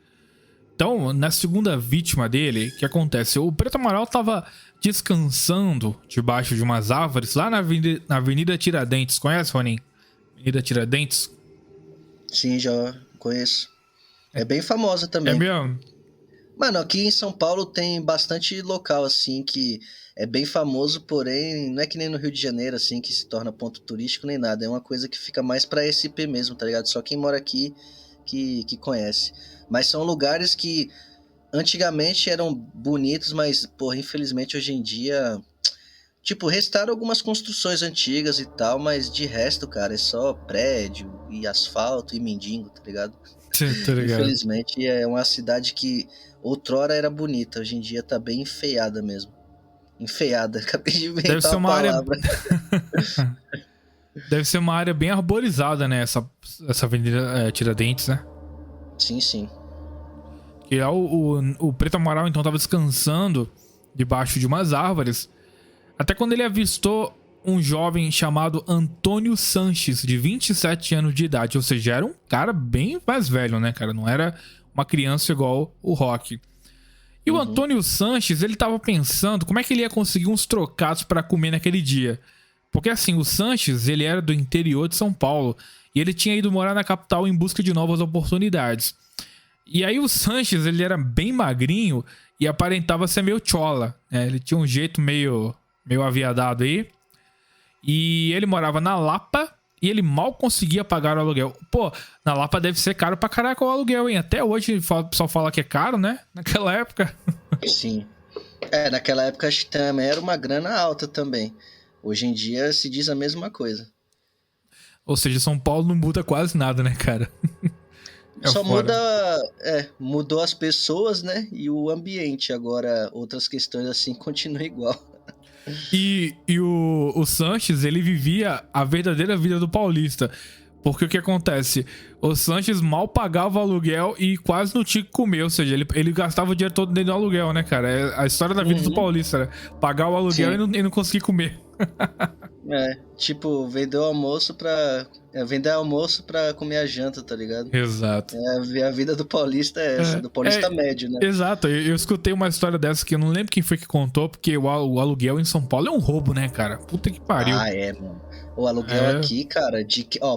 Speaker 1: Então, na segunda vítima dele, o que acontece? O Preto Amaral estava descansando debaixo de umas árvores lá na Avenida Tiradentes. Conhece, Ronin? Avenida Tiradentes?
Speaker 2: Sim, já conheço. É bem famosa também.
Speaker 1: É mesmo?
Speaker 2: Mano, aqui em São Paulo tem bastante local, assim, que é bem famoso, porém, não é que nem no Rio de Janeiro, assim, que se torna ponto turístico nem nada. É uma coisa que fica mais pra SP mesmo, tá ligado? Só quem mora aqui que conhece. Mas são lugares que antigamente eram bonitos, mas, porra, infelizmente hoje em dia... Tipo, restaram algumas construções antigas e tal, mas de resto, cara, é só prédio e asfalto e mendigo, tá ligado?
Speaker 1: Tá ligado.
Speaker 2: Infelizmente é uma cidade que outrora era bonita, hoje em dia tá bem enfeiada mesmo. Enfeiada, acabei de inventar
Speaker 1: Deve ser uma
Speaker 2: palavra.
Speaker 1: Deve ser uma área bem arborizada, né? Essa Avenida Tiradentes, né?
Speaker 2: Sim, sim.
Speaker 1: Que o Preto Amaral, então, tava descansando debaixo de umas árvores. Até quando ele avistou um jovem chamado Antônio Sanches, de 27 anos de idade. Ou seja, era um cara bem mais velho, né, cara? Não era uma criança igual o Rock. E o Antônio Sanches, ele tava pensando como é que ele ia conseguir uns trocados pra comer naquele dia. Porque assim, o Sanches, ele era do interior de São Paulo. E ele tinha ido morar na capital em busca de novas oportunidades. E aí o Sanches, ele era bem magrinho e aparentava ser meio chola, né? Ele tinha um jeito meio aviadado aí. E ele morava na Lapa e ele mal conseguia pagar o aluguel. Pô, na Lapa deve ser caro pra caraca o aluguel, hein? Até hoje o pessoal fala que é caro, né? Naquela época.
Speaker 2: Sim. Naquela época acho que também era uma grana alta também. Hoje em dia se diz a mesma coisa.
Speaker 1: Ou seja, São Paulo não muda quase nada, né, cara?
Speaker 2: Só muda... mudou as pessoas, né? E o ambiente. Agora, outras questões assim continuam igual.
Speaker 1: E o Sanches, ele vivia a verdadeira vida do paulista. Porque o que acontece? O Sanches mal pagava o aluguel e quase não tinha que comer. Ou seja, ele gastava o dinheiro todo dentro do aluguel, né, cara? É a história da vida do paulista, né? Pagar o aluguel e não conseguir comer.
Speaker 2: Tipo, vender almoço pra comer a janta, tá ligado?
Speaker 1: Exato.
Speaker 2: A vida do paulista é essa, do paulista médio, né?
Speaker 1: Exato, eu escutei uma história dessa que eu não lembro quem foi que contou, porque o aluguel em São Paulo é um roubo, né, cara? Puta que pariu.
Speaker 2: Mano. O aluguel aqui, cara,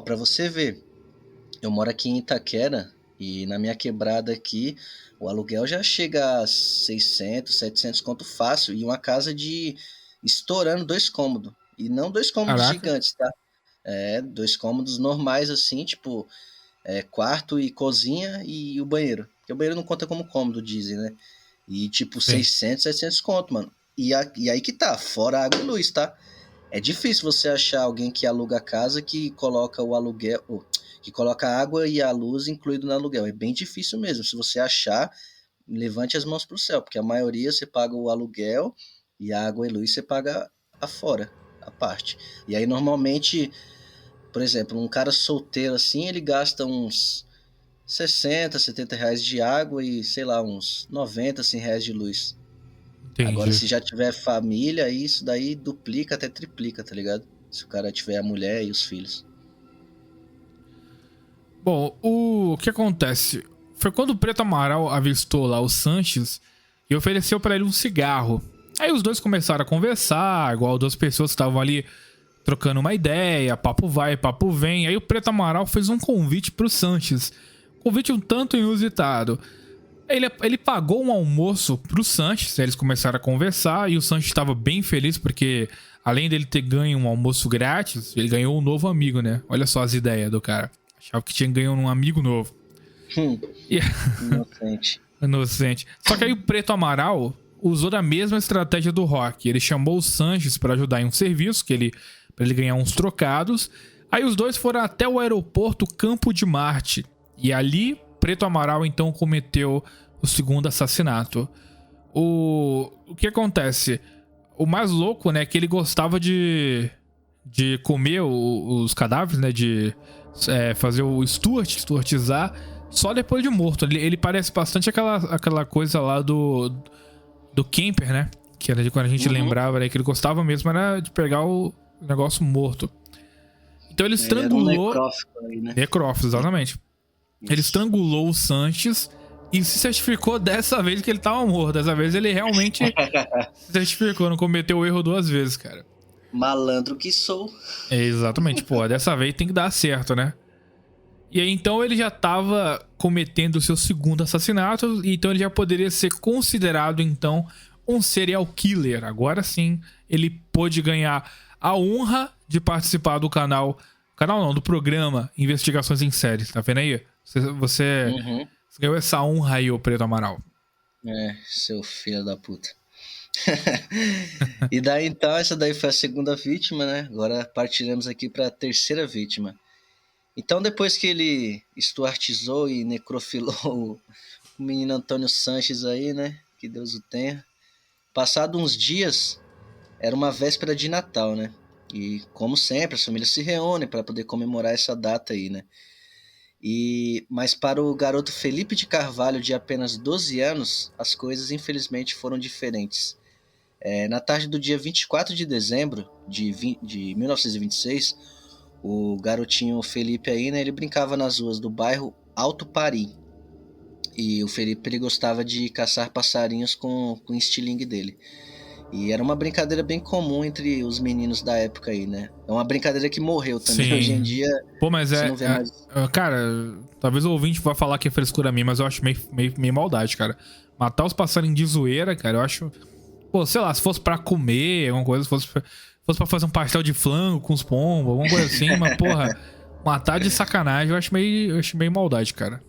Speaker 2: pra você ver, eu moro aqui em Itaquera e na minha quebrada aqui, o aluguel já chega a 600, 700 conto fácil e uma casa de estourando 2 cômodos. E não 2 cômodos gigantes, tá? 2 cômodos normais, assim, tipo, quarto e cozinha e o banheiro. Porque o banheiro não conta como cômodo, dizem, né? E, tipo, 600, 700 conto, mano. E aí que tá, fora água e luz, tá? É difícil você achar alguém que aluga a casa que coloca o aluguel, que coloca a água e a luz incluído no aluguel. É bem difícil mesmo. Se você achar, levante as mãos pro céu, porque a maioria você paga o aluguel e a água e luz você paga afora, a parte. E aí, normalmente, por exemplo, um cara solteiro assim, ele gasta uns 60, 70 reais de água e, sei lá, uns 90, 100 reais de luz.
Speaker 1: Entendi.
Speaker 2: Agora, se já tiver família, isso daí duplica até triplica, tá ligado? Se o cara tiver a mulher e os filhos.
Speaker 1: Bom, o que acontece? Foi quando o Preto Amaral avistou lá o Sanches e ofereceu pra ele um cigarro. Aí os dois começaram a conversar, igual 2 pessoas que estavam ali trocando uma ideia, papo vai, papo vem. Aí o Preto Amaral fez um convite pro Sanches. Convite um tanto inusitado. Ele pagou um almoço pro Sanches, eles começaram a conversar e o Sanches estava bem feliz porque, além dele ter ganho um almoço grátis, ele ganhou um novo amigo, né? Olha só as ideias do cara. Achava que tinha ganho um amigo novo.
Speaker 2: Inocente.
Speaker 1: Inocente. Só que aí o Preto Amaral, usou da mesma estratégia do Rock. Ele chamou o Sanches para ajudar em um serviço, para ele ganhar uns trocados. Aí os dois foram até o aeroporto Campo de Marte. E ali, Preto Amaral então cometeu o segundo assassinato. O que acontece? O mais louco, né, é que ele gostava de comer os cadáveres, né, de fazer o stuartizar só depois de morto. Ele parece bastante aquela coisa lá do Kemper, né, que era de quando a gente lembrava, né, que ele gostava mesmo era de pegar o negócio morto. Então ele estrangulou...
Speaker 2: Era um necrófilo aí, né?
Speaker 1: Necrófilo, exatamente. Ele estrangulou o Sanches e se certificou dessa vez que ele tava morto. Dessa vez ele realmente se certificou, não cometeu o erro 2 vezes, cara.
Speaker 2: Malandro que sou.
Speaker 1: Exatamente, pô, dessa vez tem que dar certo, né? E aí então ele já tava cometendo o seu segundo assassinato, e então ele já poderia ser considerado então um serial killer. Agora sim, ele pôde ganhar a honra de participar do do programa Investigações em Séries, tá vendo aí? Você ganhou essa honra aí, ô Preto Amaral.
Speaker 2: Seu filho da puta. E daí então, essa daí foi a segunda vítima, né? Agora partiremos aqui para a terceira vítima. Então, depois que ele estuartizou e necrofilou o menino Antônio Sanches aí, né? Que Deus o tenha. Passado uns dias, era uma véspera de Natal, né? E, como sempre, as famílias se reúnem para poder comemorar essa data aí, né? Mas para o garoto Felipe de Carvalho, de apenas 12 anos, as coisas infelizmente foram diferentes. Na tarde do dia 24 de dezembro de 1926, o garotinho Felipe aí, né, ele brincava nas ruas do bairro Alto Parim. E o Felipe ele gostava de caçar passarinhos com o estilingue dele. E era uma brincadeira bem comum entre os meninos da época aí, né? É uma brincadeira que morreu também.
Speaker 1: Sim.
Speaker 2: Hoje em dia,
Speaker 1: pô, mas
Speaker 2: você não vê mais...
Speaker 1: Cara, talvez o ouvinte vá falar que é frescura minha, mas eu acho meio maldade, cara. Matar os passarinhos de zoeira, cara, eu acho... Pô, sei lá, se fosse pra comer, alguma coisa, se fosse pra fazer um pastel de flango com os pombos, alguma coisa assim, mas, porra, matar de sacanagem, eu acho meio maldade, cara.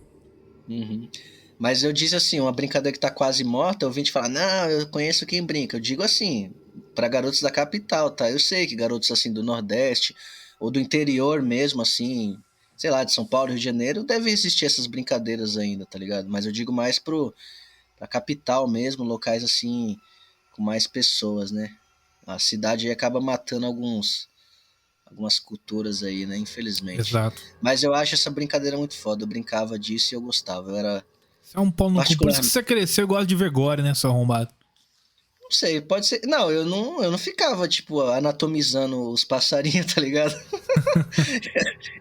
Speaker 2: Mas eu disse assim, uma brincadeira que tá quase morta, eu vim te falar, não, eu conheço quem brinca. Eu digo assim, pra garotos da capital, tá? Eu sei que garotos assim do Nordeste, ou do interior mesmo, assim, sei lá, de São Paulo, Rio de Janeiro, deve existir essas brincadeiras ainda, tá ligado? Mas eu digo mais pra capital mesmo, locais assim, com mais pessoas, né? A cidade aí acaba matando algumas culturas aí, né? Infelizmente.
Speaker 1: Exato.
Speaker 2: Mas eu acho essa brincadeira muito foda, eu brincava disso e eu gostava, eu era...
Speaker 1: Você é um pau no cu. Por isso que você cresceu e gosta de ver gore, né, seu arrombado?
Speaker 2: Não sei, pode ser... Não, eu não ficava, tipo, anatomizando os passarinhos, tá ligado?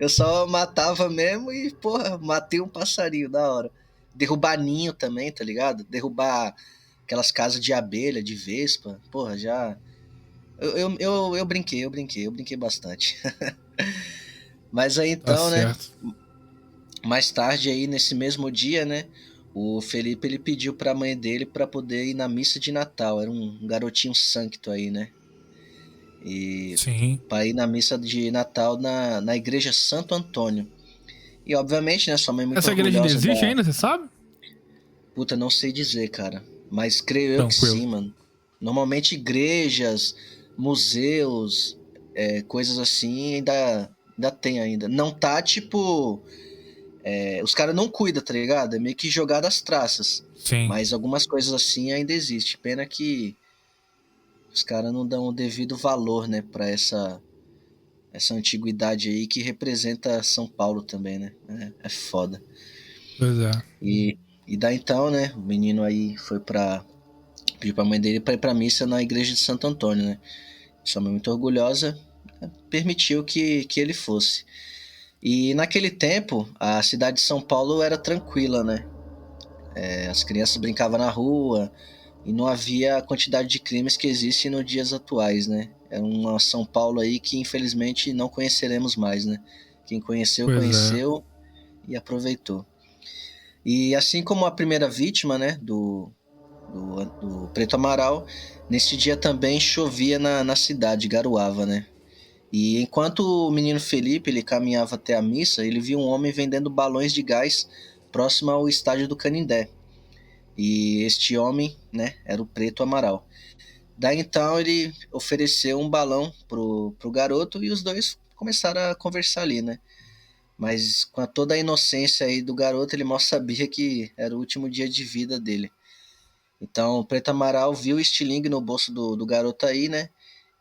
Speaker 2: Eu só matava mesmo e, porra, matei um passarinho, da hora. Derrubar ninho também, tá ligado? Derrubar aquelas casas de abelha, de vespa. Porra, já... Eu brinquei bastante. Mas aí então, né? Mais tarde aí, nesse mesmo dia, né? O Felipe, ele pediu pra mãe dele pra poder ir na missa de Natal. Era um garotinho sancto aí, né? E
Speaker 1: sim,
Speaker 2: pra ir na missa de Natal na igreja Santo Antônio. E obviamente, né? Sua mãe muito
Speaker 1: essa igreja ainda existe ainda, você sabe?
Speaker 2: Puta, não sei dizer, cara. Mas creio eu que
Speaker 1: Tranquilo.
Speaker 2: sim, mano. Normalmente igrejas, museus, coisas assim, ainda tem ainda. Não tá, tipo... os caras não cuidam, tá ligado? É meio que jogado às traças.
Speaker 1: Sim.
Speaker 2: Mas algumas coisas assim ainda existem. Pena que os caras não dão o devido valor, né? Pra essa antiguidade aí que representa São Paulo também, né? É foda.
Speaker 1: Pois é.
Speaker 2: E daí então, né? O menino aí pediu pra mãe dele pra ir pra missa na igreja de Santo Antônio, né? Sua mãe muito orgulhosa permitiu que ele fosse. E naquele tempo, a cidade de São Paulo era tranquila, né? As crianças brincavam na rua e não havia a quantidade de crimes que existe nos dias atuais, né? É uma São Paulo aí que infelizmente não conheceremos mais, né? Quem conheceu, conheceu e aproveitou. E assim como a primeira vítima, né, do Preto Amaral, nesse dia também chovia na cidade, garoava, né? E enquanto o menino Felipe ele caminhava até a missa, ele viu um homem vendendo balões de gás próximo ao estádio do Canindé. E este homem, né, era o Preto Amaral. Daí então ele ofereceu um balão pro garoto e os dois começaram a conversar ali, né? Mas com toda a inocência aí do garoto, ele mal sabia que era o último dia de vida dele. Então o Preto Amaral viu o estilingue no bolso do garoto aí, né?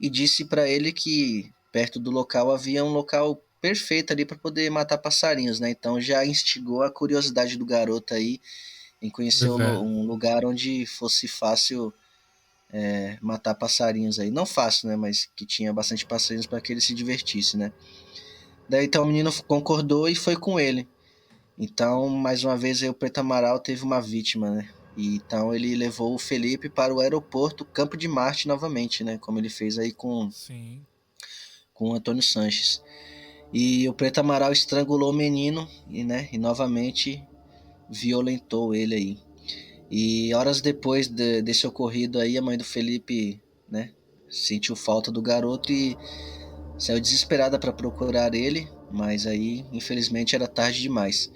Speaker 2: E disse pra ele que perto do local havia um local perfeito ali para poder matar passarinhos, né? Então já instigou a curiosidade do garoto aí em conhecer
Speaker 1: Pois é.
Speaker 2: um lugar onde fosse fácil matar passarinhos aí. Não fácil, né? Mas que tinha bastante passarinhos para que ele se divertisse, né? Daí então o menino concordou e foi com ele. Então, mais uma vez, aí, o Preto Amaral teve uma vítima, né? E, então ele levou o Felipe para o aeroporto Campo de Marte novamente, né? Como ele fez aí
Speaker 1: Sim.
Speaker 2: com o Antônio Sanches. E o Preto Amaral estrangulou o menino e novamente violentou ele aí. E horas depois desse ocorrido aí, a mãe do Felipe, né, sentiu falta do garoto e saiu desesperada para procurar ele, mas aí, infelizmente, era tarde demais.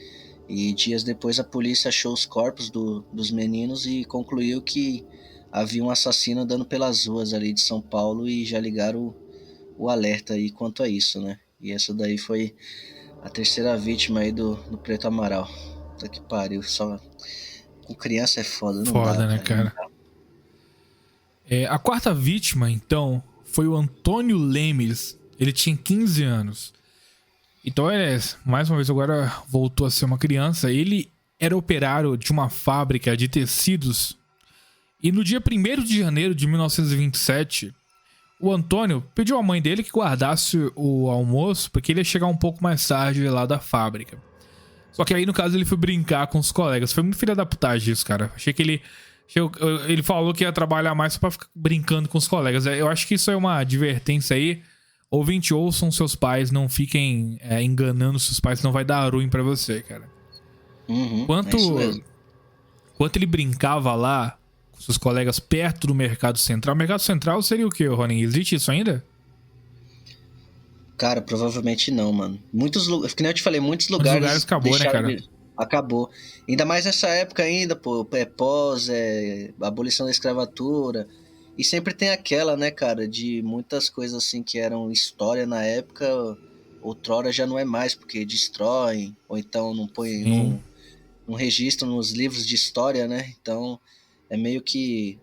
Speaker 2: E dias depois a polícia achou os corpos dos meninos e concluiu que havia um assassino andando pelas ruas ali de São Paulo e já ligaram o alerta aí quanto a isso, né? E essa daí foi a terceira vítima aí do Preto Amaral. Puta que pariu, só com criança é foda, não dá,
Speaker 1: Foda, né, cara? A quarta vítima, então, foi o Antônio Lemes. Ele tinha 15 anos. Então, mais uma vez, agora voltou a ser uma criança. Ele era operário de uma fábrica de tecidos. E no dia 1º de janeiro de 1927, o Antônio pediu à mãe dele que guardasse o almoço, porque ele ia chegar um pouco mais tarde lá da fábrica. Só que aí, no caso, ele foi brincar com os colegas. Foi muito filha da putagem isso, cara. Achei que ele falou que ia trabalhar mais só pra ficar brincando com os colegas. Eu acho que isso é uma advertência aí. Ouvinte, ouçam seus pais, não fiquem enganando seus pais, senão vai dar ruim pra você, cara.
Speaker 2: É isso mesmo.
Speaker 1: Enquanto ele brincava lá com seus colegas perto do Mercado Central. O Mercado Central seria o quê, Ronin? Existe isso ainda?
Speaker 2: Cara, provavelmente não, mano. Muitos lugares, que nem eu te falei, muitos lugares
Speaker 1: acabou, né, cara?
Speaker 2: Acabou. Ainda mais nessa época ainda, pô, abolição da escravatura. E sempre tem aquela, né, cara, de muitas coisas assim que eram história na época, outrora já não é mais, porque destroem, ou então não põem, não registram nos livros de história, né? Então é meio que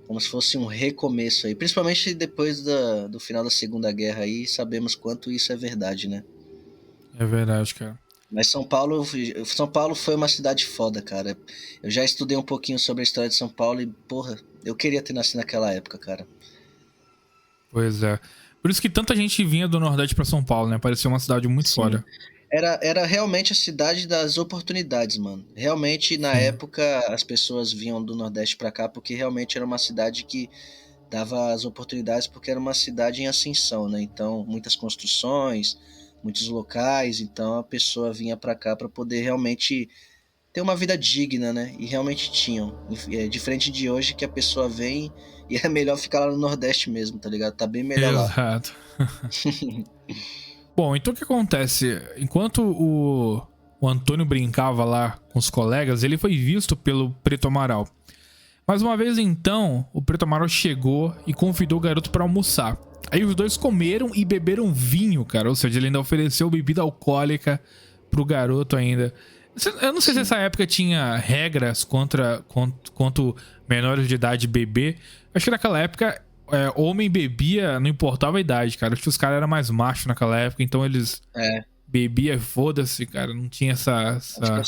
Speaker 2: como se fosse um recomeço aí. Principalmente depois do final da Segunda Guerra aí, sabemos quanto isso é verdade, né?
Speaker 1: É verdade, cara.
Speaker 2: Mas São Paulo foi uma cidade foda, cara. Eu já estudei um pouquinho sobre a história de São Paulo e, porra, eu queria ter nascido naquela época, cara.
Speaker 1: Pois é. Por isso que tanta gente vinha do Nordeste pra São Paulo, né? Parecia uma cidade muito foda.
Speaker 2: Era realmente a cidade das oportunidades, mano. Realmente, na época, as pessoas vinham do Nordeste pra cá porque realmente era uma cidade que dava as oportunidades, porque era uma cidade em ascensão, né? Então, muitas construções, muitos locais, então a pessoa vinha pra cá pra poder realmente ter uma vida digna, né? E realmente tinham. Diferente de hoje que a pessoa vem e é melhor ficar lá no Nordeste mesmo, tá ligado? Tá bem melhor lá.
Speaker 1: Exato. Bom, então o que acontece? Enquanto o Antônio brincava lá com os colegas, ele foi visto pelo Preto Amaral. Mais uma vez, então, o Preto Amaral chegou e convidou o garoto pra almoçar. Aí os dois comeram e beberam vinho, cara. Ou seja, ele ainda ofereceu bebida alcoólica pro garoto ainda. Eu não sei se essa época tinha regras quanto menores de idade beber. Acho que naquela época, homem bebia, não importava a idade, cara. Acho que os caras eram mais machos naquela época, então eles bebiam, foda-se, cara. Não tinha essa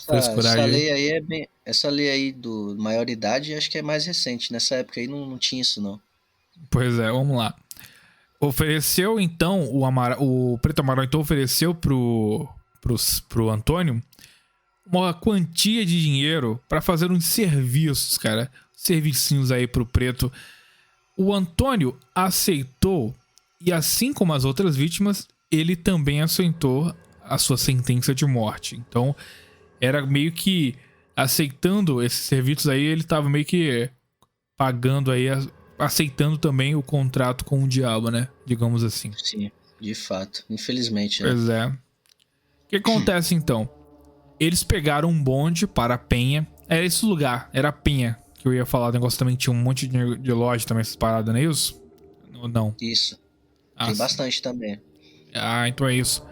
Speaker 1: frescuragem.
Speaker 2: Essa lei aí do maioridade, acho que é mais recente. Nessa época aí não tinha isso, não.
Speaker 1: Pois é, vamos lá. Ofereceu, então, o Preto Amaral então ofereceu pro Antônio uma quantia de dinheiro pra fazer uns serviços, cara. Servicinhos aí pro Preto. O Antônio aceitou e, assim como as outras vítimas, ele também aceitou a sua sentença de morte. Então, era meio que aceitando esses serviços aí, ele tava meio que pagando aí, aceitando também o contrato com o diabo, né? Digamos assim.
Speaker 2: Sim, de fato. Infelizmente, né?
Speaker 1: Pois é. O que acontece, então? Eles pegaram um bonde para a Penha Era esse lugar, era a Penha, que eu ia falar. O negócio também tinha um monte de loja também, essas paradas, não é isso? Ou não?
Speaker 2: Isso.
Speaker 1: Ah,
Speaker 2: Tem
Speaker 1: sim.
Speaker 2: bastante também.
Speaker 1: Ah, então é isso.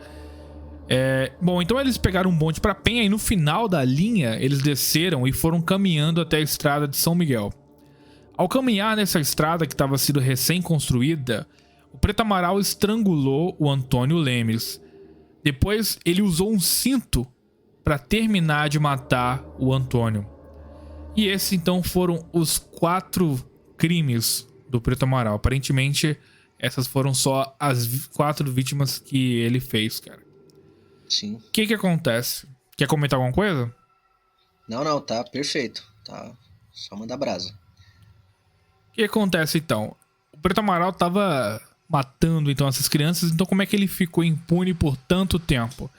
Speaker 1: Bom, então eles pegaram um bonde pra Penha e no final da linha eles desceram e foram caminhando até a estrada de São Miguel. Ao caminhar nessa estrada que estava sendo recém-construída, o Preto Amaral estrangulou o Antônio Lemes. Depois ele usou um cinto para terminar de matar o Antônio. E esses então foram os 4 crimes do Preto Amaral. Aparentemente essas foram só as 4 vítimas que ele fez, cara.
Speaker 2: Sim.
Speaker 1: O que acontece? Quer comentar alguma coisa?
Speaker 2: Não, tá perfeito. Tá. Só manda brasa.
Speaker 1: O que acontece então? O Preto Amaral tava matando então essas crianças, então como é que ele ficou impune por tanto tempo?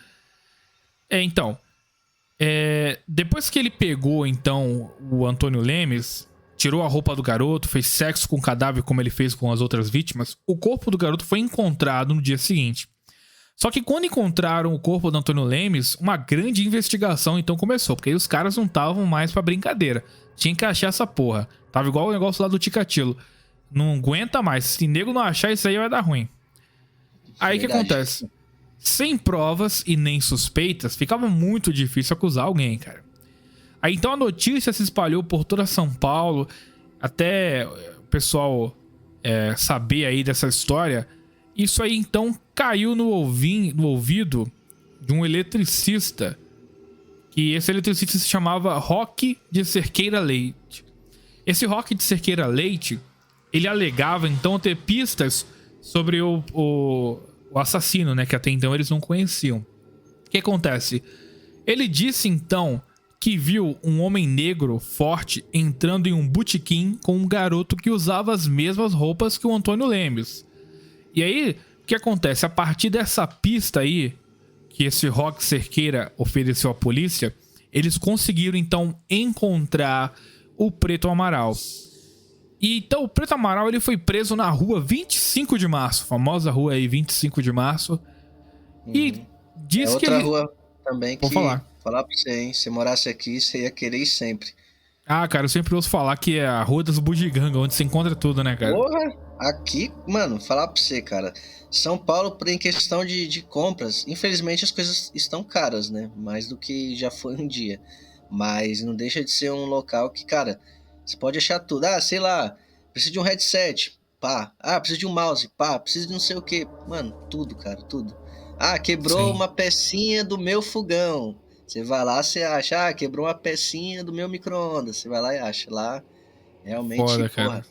Speaker 1: Depois que ele pegou então o Antônio Lemes, tirou a roupa do garoto, fez sexo com o cadáver como ele fez com as outras vítimas, o corpo do garoto foi encontrado no dia seguinte. Só que quando encontraram o corpo do Antônio Lemes, uma grande investigação então começou, porque aí os caras não estavam mais pra brincadeira. Tinha que achar essa porra. Tava igual o negócio lá do Ticatilo. Não aguenta mais. Se nego não achar isso aí vai dar ruim. Aí o que acontece? Sem provas e nem suspeitas, ficava muito difícil acusar alguém, cara. Aí então a notícia se espalhou por toda São Paulo, até o pessoal saber aí dessa história. Isso aí então caiu no ouvido de um eletricista, que esse eletricista se chamava Roque de Cerqueira Leite. Esse Roque de Cerqueira Leite, ele alegava então ter pistas sobre o assassino, né, que até então eles não conheciam. O que acontece? Ele disse então que viu um homem negro forte entrando em um botequim com um garoto que usava as mesmas roupas que o Antônio Lemes. E aí, o que acontece? A partir dessa pista aí, que esse Roque Cerqueira ofereceu à polícia, eles conseguiram então encontrar o Preto Amaral. E então o Preto Amaral ele foi preso na rua 25 de março, famosa rua aí, 25 de março. E diz que
Speaker 2: outra
Speaker 1: ele...
Speaker 2: rua também
Speaker 1: Vou
Speaker 2: que...
Speaker 1: falar
Speaker 2: pra você, hein? Se morasse aqui, você ia querer ir sempre.
Speaker 1: Ah, cara, eu sempre ouço falar que é a Rua das Bugigangas, onde se encontra tudo, né, cara?
Speaker 2: Porra! Aqui, mano, falar pra você, cara. São Paulo, em questão de compras, infelizmente as coisas estão caras, né? Mais do que já foi um dia. Mas não deixa de ser um local que, cara, você pode achar tudo. Ah, sei lá, precisa de um headset, pá. Ah, precisa de um mouse, pá. Precisa de não sei o que. Mano, tudo, cara, tudo. Ah, quebrou
Speaker 1: Sim.
Speaker 2: uma pecinha do meu fogão. Você vai lá, você acha. Ah, quebrou uma pecinha do meu micro-ondas. Você vai lá e acha. Lá, realmente,
Speaker 1: Foda, cara.
Speaker 2: porra,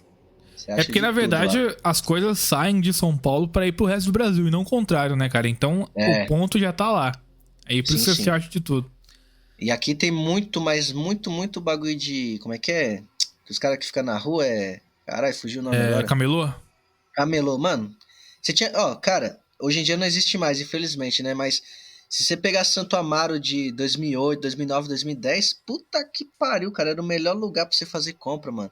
Speaker 2: você acha
Speaker 1: É porque,
Speaker 2: de
Speaker 1: na
Speaker 2: tudo
Speaker 1: verdade,
Speaker 2: lá.
Speaker 1: as coisas saem de São Paulo pra ir pro resto do Brasil, e não o contrário, né, cara? Então, o ponto já tá lá. Aí por isso
Speaker 2: Sim.
Speaker 1: você acha de tudo.
Speaker 2: E aqui tem muito, mas muito bagulho de... Como é que é? Que os caras que ficam na rua Caralho, fugiu o nome agora.
Speaker 1: Camelô?
Speaker 2: Camelô, mano. Você tinha... Ó, cara, hoje em dia não existe mais, infelizmente, né? Mas se você pegar Santo Amaro de 2008, 2009, 2010, puta que pariu, cara. Era o melhor lugar pra você fazer compra, mano.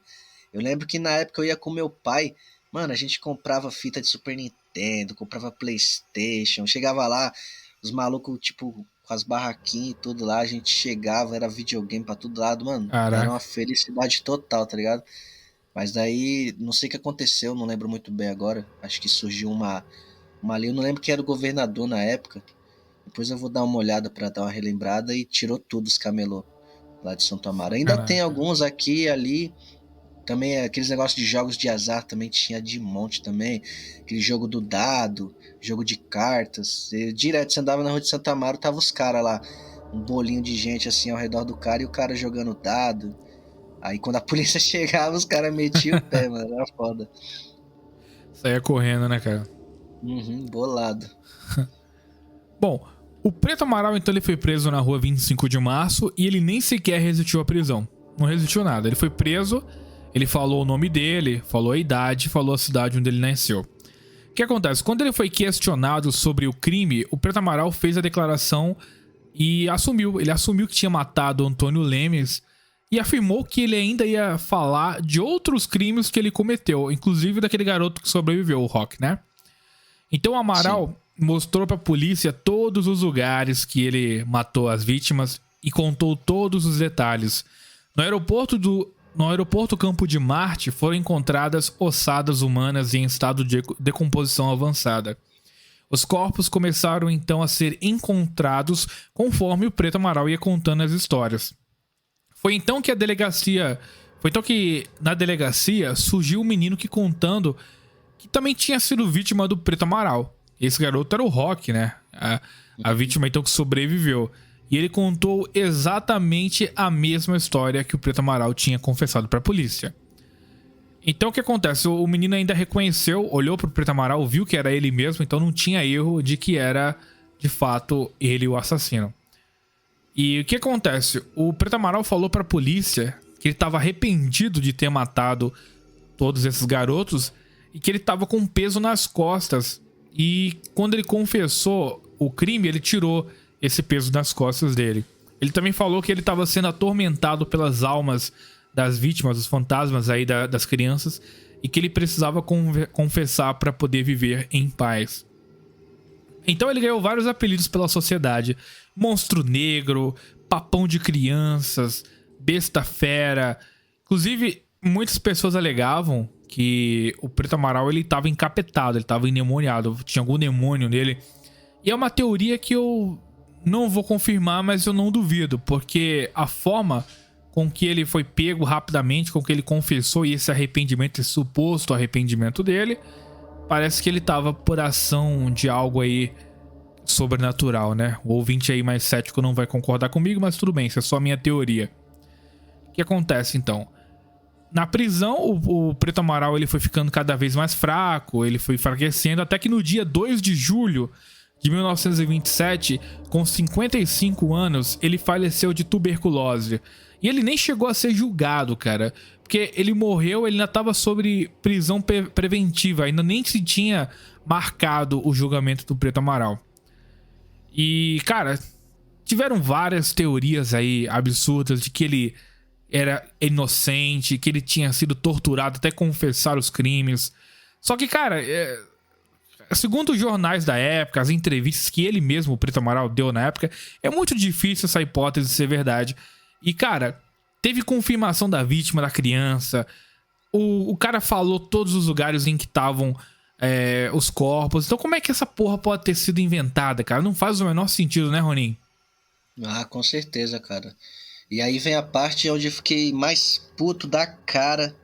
Speaker 2: Eu lembro que na época eu ia com meu pai. Mano, a gente comprava fita de Super Nintendo, comprava PlayStation. Chegava lá, os malucos, tipo, com as barraquinhas e tudo lá. A gente chegava, era videogame pra todo lado, mano.
Speaker 1: Caraca.
Speaker 2: Era uma felicidade total, tá ligado? Mas daí, não sei o que aconteceu, não lembro muito bem agora. Acho que surgiu uma ali, eu não lembro quem era o governador na época. Depois eu vou dar uma olhada pra dar uma relembrada e tirou tudo os camelô lá de Santo Amaro. Ainda
Speaker 1: Caraca.
Speaker 2: tem alguns aqui e ali. Também aqueles negócios de jogos de azar também tinha de monte também. Aquele jogo do dado, jogo de cartas. Direto, você andava na rua de Santo Amaro, tava os caras lá. Um bolinho de gente assim ao redor do cara e o cara jogando dado. Aí quando a polícia chegava, os caras metiam o pé, mano. Era foda.
Speaker 1: Saia correndo, né, cara?
Speaker 2: Bolado.
Speaker 1: Bom, o Preto Amaral, então, ele foi preso na rua 25 de março e ele nem sequer resistiu à prisão. Não resistiu nada. Ele foi preso, ele falou o nome dele, falou a idade, falou a cidade onde ele nasceu. O que acontece? Quando ele foi questionado sobre o crime, o Preto Amaral fez a declaração e assumiu. Ele assumiu que tinha matado o Antônio Lemes e afirmou que ele ainda ia falar de outros crimes que ele cometeu, inclusive daquele garoto que sobreviveu, o Roque, né? Então o Amaral mostrou pra polícia todos os lugares que ele matou as vítimas e contou todos os detalhes. No aeroporto Campo de Marte foram encontradas ossadas humanas em estado de decomposição avançada. Os corpos começaram então a ser encontrados conforme o Preto Amaral ia contando as histórias. Foi então que na delegacia surgiu um menino contando que também tinha sido vítima do Preto Amaral. Esse garoto era o Rock, né? A vítima então que sobreviveu. E ele contou exatamente a mesma história que o Preto Amaral tinha confessado para a polícia. Então o que acontece? O menino ainda reconheceu, olhou pro Preto Amaral, viu que era ele mesmo, então não tinha erro de que era de fato ele o assassino. E o que acontece? O Preto Amaral falou pra polícia que ele estava arrependido de ter matado todos esses garotos e que ele estava com peso nas costas. E quando ele confessou o crime, ele tirou esse peso das costas dele. Ele também falou que ele estava sendo atormentado pelas almas das vítimas, dos fantasmas aí das crianças, e que ele precisava confessar para poder viver em paz. Então ele ganhou vários apelidos pela sociedade: monstro negro, papão de crianças, besta fera. Inclusive, muitas pessoas alegavam que o Preto Amaral ele estava encapetado, ele estava endemoniado, tinha algum demônio nele. E é uma teoria que eu não vou confirmar, mas eu não duvido, porque a forma com que ele foi pego rapidamente, com que ele confessou, e esse arrependimento, esse suposto arrependimento dele, parece que ele estava por ação de algo aí sobrenatural, né? O ouvinte aí mais cético não vai concordar comigo, mas tudo bem, isso é só a minha teoria. O que acontece então? Na prisão, o Preto Amaral ele foi ficando cada vez mais fraco, ele foi enfraquecendo, até que no dia 2 de julho de 1927, com 55 anos, ele faleceu de tuberculose. E ele nem chegou a ser julgado, cara. Porque ele morreu, ele ainda estava sob prisão preventiva. Ainda nem se tinha marcado o julgamento do Preto Amaral. E, cara, tiveram várias teorias aí absurdas de que ele era inocente, que ele tinha sido torturado até confessar os crimes. Só que, cara, segundo os jornais da época, as entrevistas que ele mesmo, o Preto Amaral, deu na época, é muito difícil essa hipótese ser verdade. E, cara, teve confirmação da vítima, da criança. O cara falou todos os lugares em que estavam os corpos. Então, como é que essa porra pode ter sido inventada, cara? Não faz o menor sentido, né, Ronin?
Speaker 2: Ah, com certeza, cara. E aí vem a parte onde eu fiquei mais puto da cara,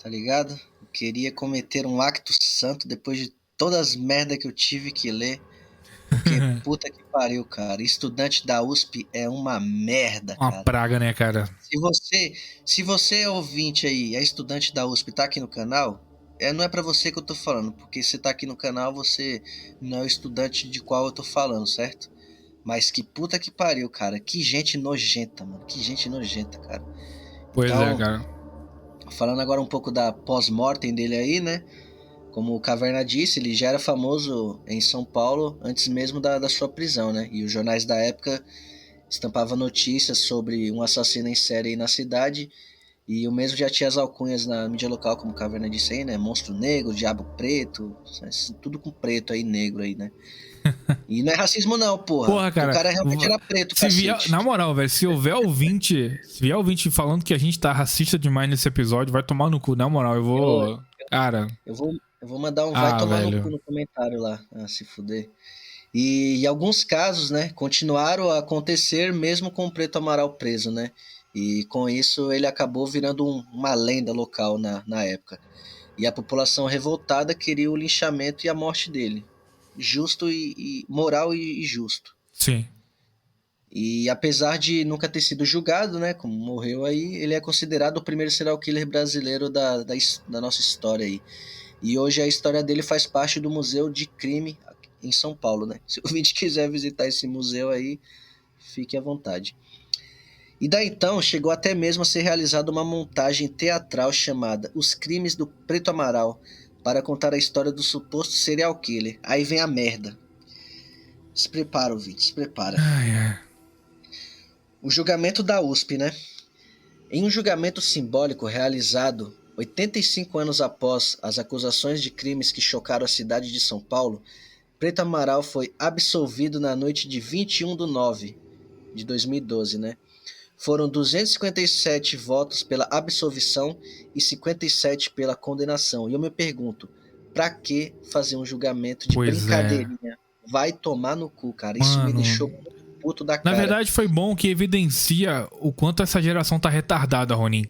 Speaker 2: tá ligado? Eu queria cometer um acto santo depois de todas as merdas que eu tive que ler. Porque puta que pariu, cara. Estudante da USP é uma merda, cara.
Speaker 1: Uma praga, né, cara?
Speaker 2: Se você é ouvinte aí, é estudante da USP, tá aqui no canal, não é pra você que eu tô falando, porque você tá aqui no canal, você não é o estudante de qual eu tô falando, certo? Mas que puta que pariu, cara. Que gente nojenta, mano. Que gente nojenta, cara.
Speaker 1: Pois
Speaker 2: então,
Speaker 1: é, cara.
Speaker 2: Falando agora um pouco da pós-mortem dele aí, né? Como o Caverna disse, ele já era famoso em São Paulo antes mesmo da sua prisão, né? E os jornais da época estampavam notícias sobre um assassino em série aí na cidade. E o mesmo já tinha as alcunhas na mídia local, como o Caverna disse aí, né? Monstro negro, diabo preto, tudo com preto aí, negro aí, né? E não é racismo não, porra.
Speaker 1: Porra, cara.
Speaker 2: O cara realmente era preto,
Speaker 1: na moral, velho, se vier ouvinte falando que a gente tá racista demais nesse episódio, vai tomar no cu, na moral, eu vou... Cara...
Speaker 2: Eu vou mandar um vai tomar
Speaker 1: velho.
Speaker 2: no cu no comentário lá, se fuder. E alguns casos, né, continuaram a acontecer mesmo com o Preto Amaral preso, né? E com isso ele acabou virando uma lenda local na época. E a população revoltada queria o linchamento e a morte dele. Justo e moral e justo.
Speaker 1: Sim.
Speaker 2: E apesar de nunca ter sido julgado, né, como morreu aí, ele é considerado o primeiro serial killer brasileiro da nossa história aí. E hoje a história dele faz parte do Museu de Crime em São Paulo, né? Se o ouvinte quiser visitar esse museu aí, fique à vontade. E daí então chegou até mesmo a ser realizada uma montagem teatral chamada Os Crimes do Preto Amaral, para contar a história do suposto serial killer. Aí vem a merda. Se prepara, ouvinte, se prepara. O julgamento da USP, né? Em um julgamento simbólico realizado 85 anos após as acusações de crimes que chocaram a cidade de São Paulo, Preto Amaral foi absolvido na noite de 21/9 de 2012, né? Foram 257 votos pela absolvição e 57 pela condenação. E eu me pergunto, pra que fazer um julgamento de
Speaker 1: Pois é.
Speaker 2: brincadeirinha? Vai tomar no cu, cara. Isso me
Speaker 1: Mano,
Speaker 2: deixou muito puto da
Speaker 1: na
Speaker 2: cara.
Speaker 1: verdade foi bom que evidencia o quanto essa geração tá retardada, Ronin.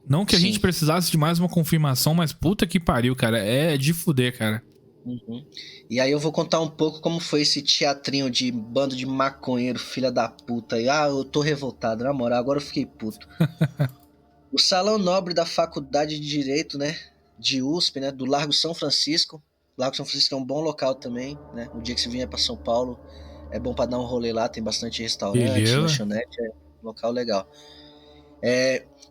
Speaker 1: Não que a
Speaker 2: Sim.
Speaker 1: gente precisasse de mais uma confirmação, mas puta que pariu, cara. É de fuder, cara.
Speaker 2: Uhum. E aí eu vou contar um pouco como foi esse teatrinho de bando de maconheiro, filha da puta. E, eu tô revoltado, na moral, agora eu fiquei puto. O Salão Nobre da Faculdade de Direito, né, de USP, né, do Largo São Francisco. Largo São Francisco é um bom local também, né? O dia que você vier pra São Paulo, é bom pra dar um rolê lá, tem bastante restaurante,
Speaker 1: Beleza.
Speaker 2: lanchonete, é um local legal.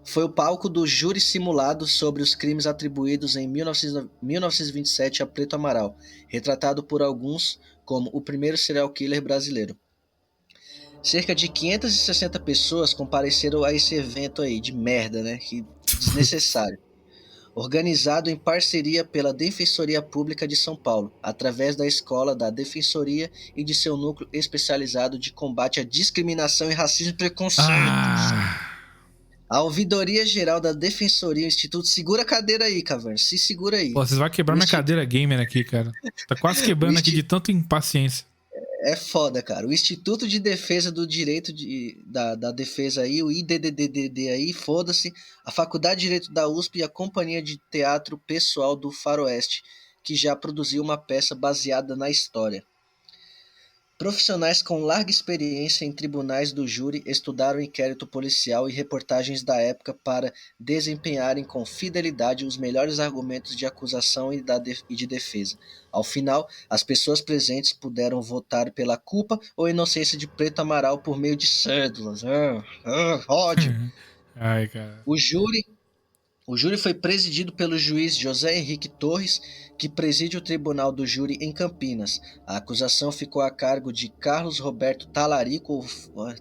Speaker 2: Foi o palco do júri simulado sobre os crimes atribuídos em 1927 a Preto Amaral, retratado por alguns como o primeiro serial killer brasileiro. Cerca de 560 pessoas compareceram a esse evento aí, de merda, né? Que desnecessário. Organizado em parceria pela Defensoria Pública de São Paulo, através da Escola da Defensoria e de seu núcleo especializado de combate à discriminação e racismo e preconceito. A Ouvidoria Geral da Defensoria, o Instituto... Segura a cadeira aí, Caverna, se segura aí.
Speaker 1: Pô, vocês vão quebrar minha cadeira gamer aqui, cara. Tá quase quebrando aqui de tanta impaciência.
Speaker 2: É foda, cara. O Instituto de Defesa do Direito da Defesa aí, o IDDDD aí, foda-se. A Faculdade de Direito da USP e a Companhia de Teatro Pessoal do Faroeste, que já produziu uma peça baseada na história. Profissionais com larga experiência em tribunais do júri estudaram inquérito policial e reportagens da época para desempenharem com fidelidade os melhores argumentos de acusação e de defesa. Ao final, as pessoas presentes puderam votar pela culpa ou inocência de Preto Amaral por meio de cédulas. Ódio!
Speaker 1: Ai, cara.
Speaker 2: O júri foi presidido pelo juiz José Henrique Torres, que preside o Tribunal do Júri em Campinas. A acusação ficou a cargo de Carlos Roberto Talarico.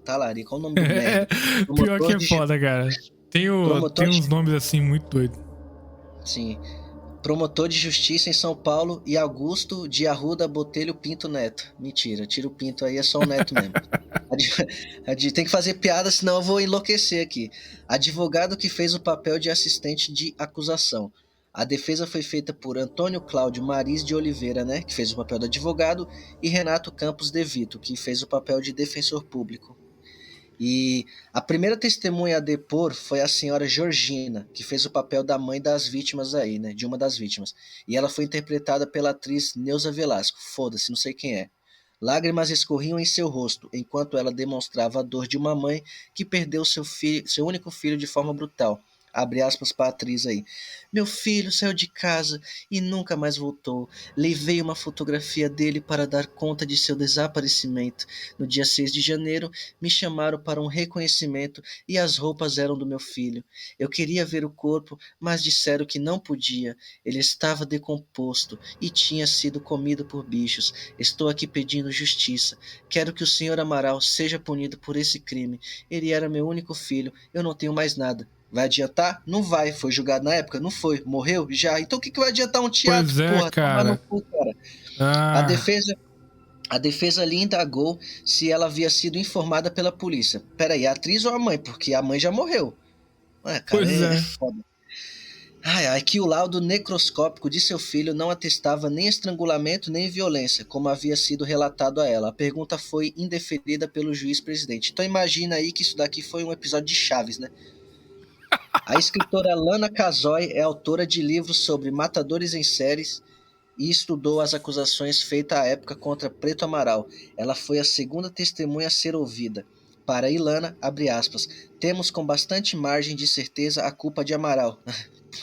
Speaker 2: Talarico, olha o nome do merda.
Speaker 1: Pior que é foda, cara. Tem uns nomes assim muito doidos.
Speaker 2: Sim. Promotor de Justiça em São Paulo e Augusto de Arruda Botelho Pinto Neto. Mentira, tira o Pinto aí, é só o Neto mesmo. Tem que fazer piada, senão eu vou enlouquecer aqui. Advogado que fez o papel de assistente de acusação. A defesa foi feita por Antônio Cláudio Maris de Oliveira, né, que fez o papel do advogado, e Renato Campos de Vito, que fez o papel de defensor público. E a primeira testemunha a depor foi a senhora Georgina, que fez o papel da mãe das vítimas aí, né, de uma das vítimas. E ela foi interpretada pela atriz Neuza Velasco. Foda-se, não sei quem é. Lágrimas escorriam em seu rosto, enquanto ela demonstrava a dor de uma mãe que perdeu seu único filho de forma brutal. Abre aspas para a atriz aí. Meu filho saiu de casa e nunca mais voltou. Levei uma fotografia dele para dar conta de seu desaparecimento. No dia 6 de janeiro, me chamaram para um reconhecimento e as roupas eram do meu filho. Eu queria ver o corpo, mas disseram que não podia. Ele estava decomposto e tinha sido comido por bichos. Estou aqui pedindo justiça. Quero que o senhor Amaral seja punido por esse crime. Ele era meu único filho. Eu não tenho mais nada. Vai adiantar? Não vai. Foi julgado na época? Não foi. Morreu? Já. Então o que vai adiantar um teatro,
Speaker 1: pois é,
Speaker 2: porra?
Speaker 1: Cara.
Speaker 2: No cu, cara. A defesa lhe indagou se ela havia sido informada pela polícia. Peraí, a atriz ou a mãe? Porque a mãe já morreu. Cara,
Speaker 1: pois é.
Speaker 2: Foda. Que o laudo necroscópico de seu filho não atestava nem estrangulamento nem violência, como havia sido relatado a ela. A pergunta foi indeferida pelo juiz presidente. Então imagina aí que isso daqui foi um episódio de Chaves, né? A escritora Lana Casoy é autora de livros sobre matadores em séries e estudou as acusações feitas à época contra Preto Amaral. Ela foi a segunda testemunha a ser ouvida. Para Ilana, abre aspas, temos com bastante margem de certeza a culpa de Amaral.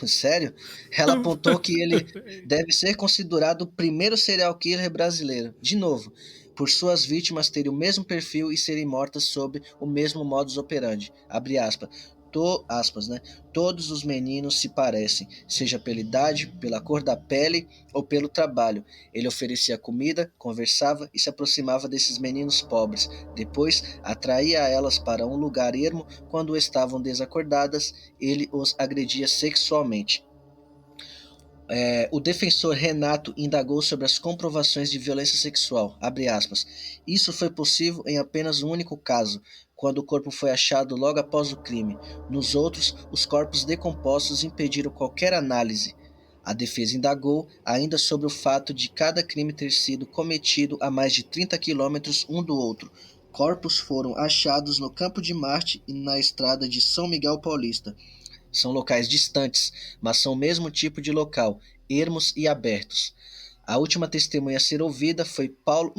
Speaker 2: Sério? Ela apontou que ele deve ser considerado o primeiro serial killer brasileiro. De novo, por suas vítimas terem o mesmo perfil e serem mortas sob o mesmo modus operandi. Abre aspas. Todos os meninos se parecem, seja pela idade, pela cor da pele ou pelo trabalho. Ele oferecia comida, conversava e se aproximava desses meninos pobres. Depois, atraía elas para um lugar ermo. Quando estavam desacordadas, ele os agredia sexualmente. O defensor Renato indagou sobre as comprovações de violência sexual. Abre aspas. Isso foi possível em apenas um único caso, quando o corpo foi achado logo após o crime. Nos outros, os corpos decompostos impediram qualquer análise. A defesa indagou ainda sobre o fato de cada crime ter sido cometido a mais de 30 quilômetros um do outro. Corpos foram achados no Campo de Marte e na estrada de São Miguel Paulista. São locais distantes, mas são o mesmo tipo de local, ermos e abertos. A última testemunha a ser ouvida foi Paulo...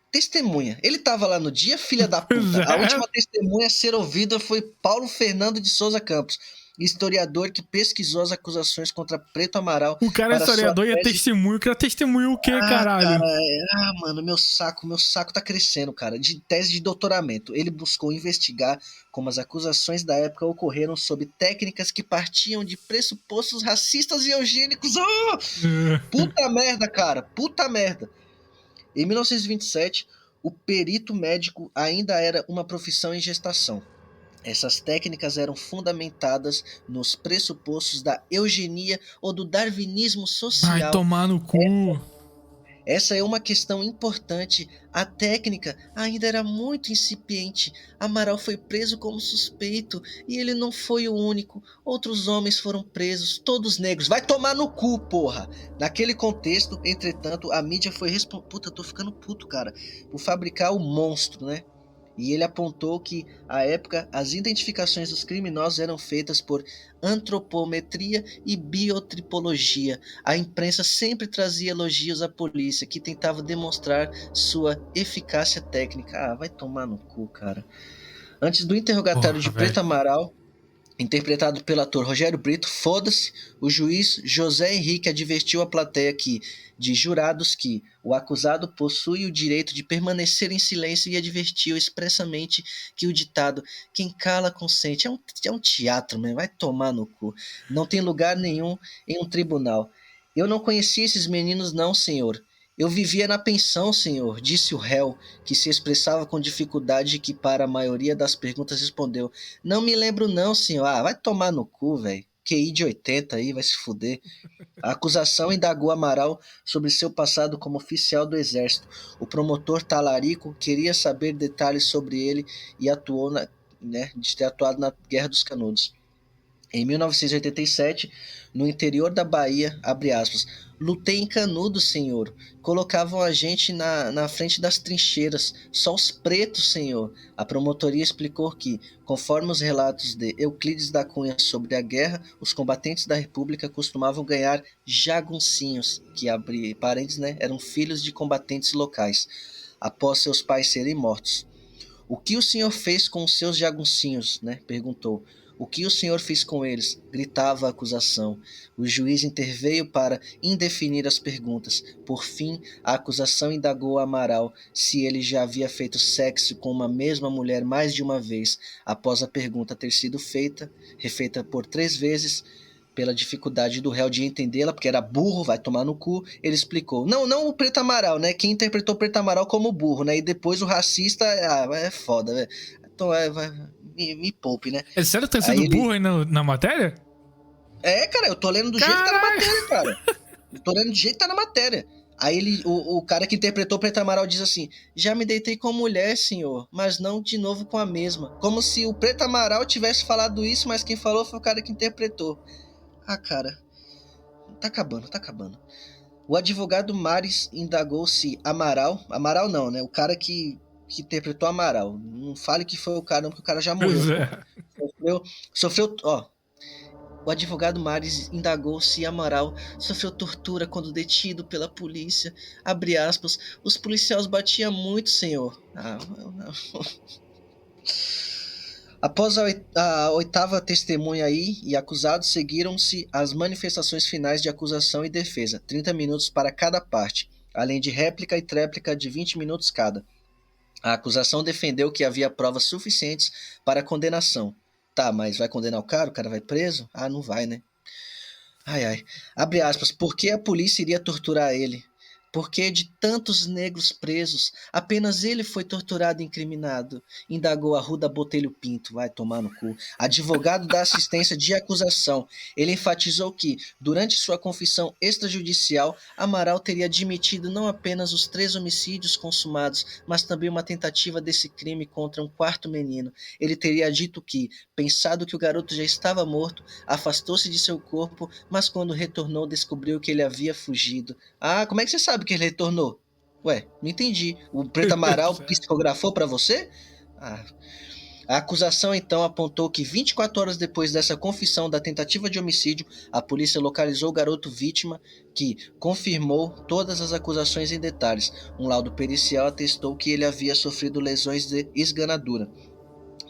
Speaker 2: Testemunha. Ele estava lá no dia, filha da puta. A última testemunha a ser ouvida foi Paulo Fernando de Souza Campos, historiador que pesquisou as acusações contra Preto Amaral.
Speaker 1: O cara é historiador e é testemunho. O cara testemunha o quê, caralho?
Speaker 2: Cara, mano, meu saco tá crescendo, cara. De tese de doutoramento. Ele buscou investigar como as acusações da época ocorreram sob técnicas que partiam de pressupostos racistas e eugênicos. Puta merda, cara. Puta merda. Em 1927, o perito médico ainda era uma profissão em gestação. Essas técnicas eram fundamentadas nos pressupostos da eugenia ou do darwinismo social.
Speaker 1: Vai tomar no cu.
Speaker 2: Essa é uma questão importante. A técnica ainda era muito incipiente. Amaral foi preso como suspeito e ele não foi o único. Outros homens foram presos, todos negros. Vai tomar no cu, porra! Naquele contexto, entretanto, a mídia foi responsável... Puta, eu tô ficando puto, cara. Por fabricar o monstro, né? E ele apontou que, à época, as identificações dos criminosos eram feitas por antropometria e biotripologia. A imprensa sempre trazia elogios à polícia, que tentava demonstrar sua eficácia técnica. Ah, vai tomar no cu, cara. Antes do interrogatório de Preto Amaral, interpretado pelo ator Rogério Brito, foda-se, o juiz José Henrique advertiu a plateia de jurados que o acusado possui o direito de permanecer em silêncio e advertiu expressamente que o ditado "quem cala consente" é um teatro, man. Vai tomar no cu. Não tem lugar nenhum em um tribunal. Eu não conhecia esses meninos não, senhor. Eu vivia na pensão, senhor, disse o réu, que se expressava com dificuldade e que para a maioria das perguntas respondeu: não me lembro não, senhor. Ah, vai tomar no cu, velho. QI de 80 aí, vai se fuder. A acusação indagou Amaral sobre seu passado como oficial do exército. O promotor Talarico queria saber detalhes sobre ele e de ter atuado na Guerra dos Canudos. Em 1987, no interior da Bahia, abre aspas, lutei em Canudos, senhor. Colocavam a gente na frente das trincheiras, só os pretos, senhor. A promotoria explicou que, conforme os relatos de Euclides da Cunha sobre a guerra, os combatentes da República costumavam ganhar jaguncinhos, que, abre parênteses, eram filhos de combatentes locais, após seus pais serem mortos. O que o senhor fez com os seus jaguncinhos? Perguntou. O que o senhor fez com eles? Gritava a acusação. O juiz interveio para indefinir as perguntas. Por fim, a acusação indagou a Amaral se ele já havia feito sexo com uma mesma mulher mais de uma vez. Após a pergunta ter sido refeita por 3 vezes, pela dificuldade do réu de entendê-la, porque era burro, vai tomar no cu, ele explicou. Não o Preto Amaral, quem interpretou o Preto Amaral como burro, E depois o racista, é foda, velho. Então, me poupe,
Speaker 1: É sério que tá sendo burro aí na matéria?
Speaker 2: É, cara, eu tô lendo do jeito que tá na matéria, cara. Eu tô lendo do jeito que tá na matéria. Aí o cara que interpretou o Preto Amaral diz assim: já me deitei com mulher, senhor, mas não de novo com a mesma. Como se o Preto Amaral tivesse falado isso, mas quem falou foi o cara que interpretou. Ah, cara, tá acabando. O advogado Mares indagou se Amaral não, o cara que interpretou Amaral. Não fale que foi o cara, não, porque o cara já morreu. Sofreu, o advogado Mares indagou se Amaral sofreu tortura quando detido pela polícia. Abre aspas, os policiais batiam muito, senhor. Não. Após a oitava testemunha e acusado, seguiram-se as manifestações finais de acusação e defesa, 30 minutos para cada parte, além de réplica e tréplica de 20 minutos cada. A acusação defendeu que havia provas suficientes para a condenação. Tá, mas vai condenar o cara vai preso? Ah, não vai, Ai. Abre aspas, por que a polícia iria torturar ele? Por que de tantos negros presos, apenas ele foi torturado e incriminado? Indagou Arruda Botelho Pinto, vai tomar no cu, advogado da assistência de acusação. Ele enfatizou que, durante sua confissão extrajudicial, Amaral teria admitido não apenas os 3 homicídios consumados, mas também uma tentativa desse crime contra um 4º menino. Ele teria dito que, pensado que o garoto já estava morto, afastou-se de seu corpo, mas quando retornou descobriu que ele havia fugido. Ah, como é que você sabe que ele retornou? Ué, não entendi. O Preto Amaral psicografou pra você? Ah. A acusação então apontou que 24 horas depois dessa confissão da tentativa de homicídio, a polícia localizou o garoto vítima, que confirmou todas as acusações em detalhes. Um laudo pericial atestou que ele havia sofrido lesões de esganadura.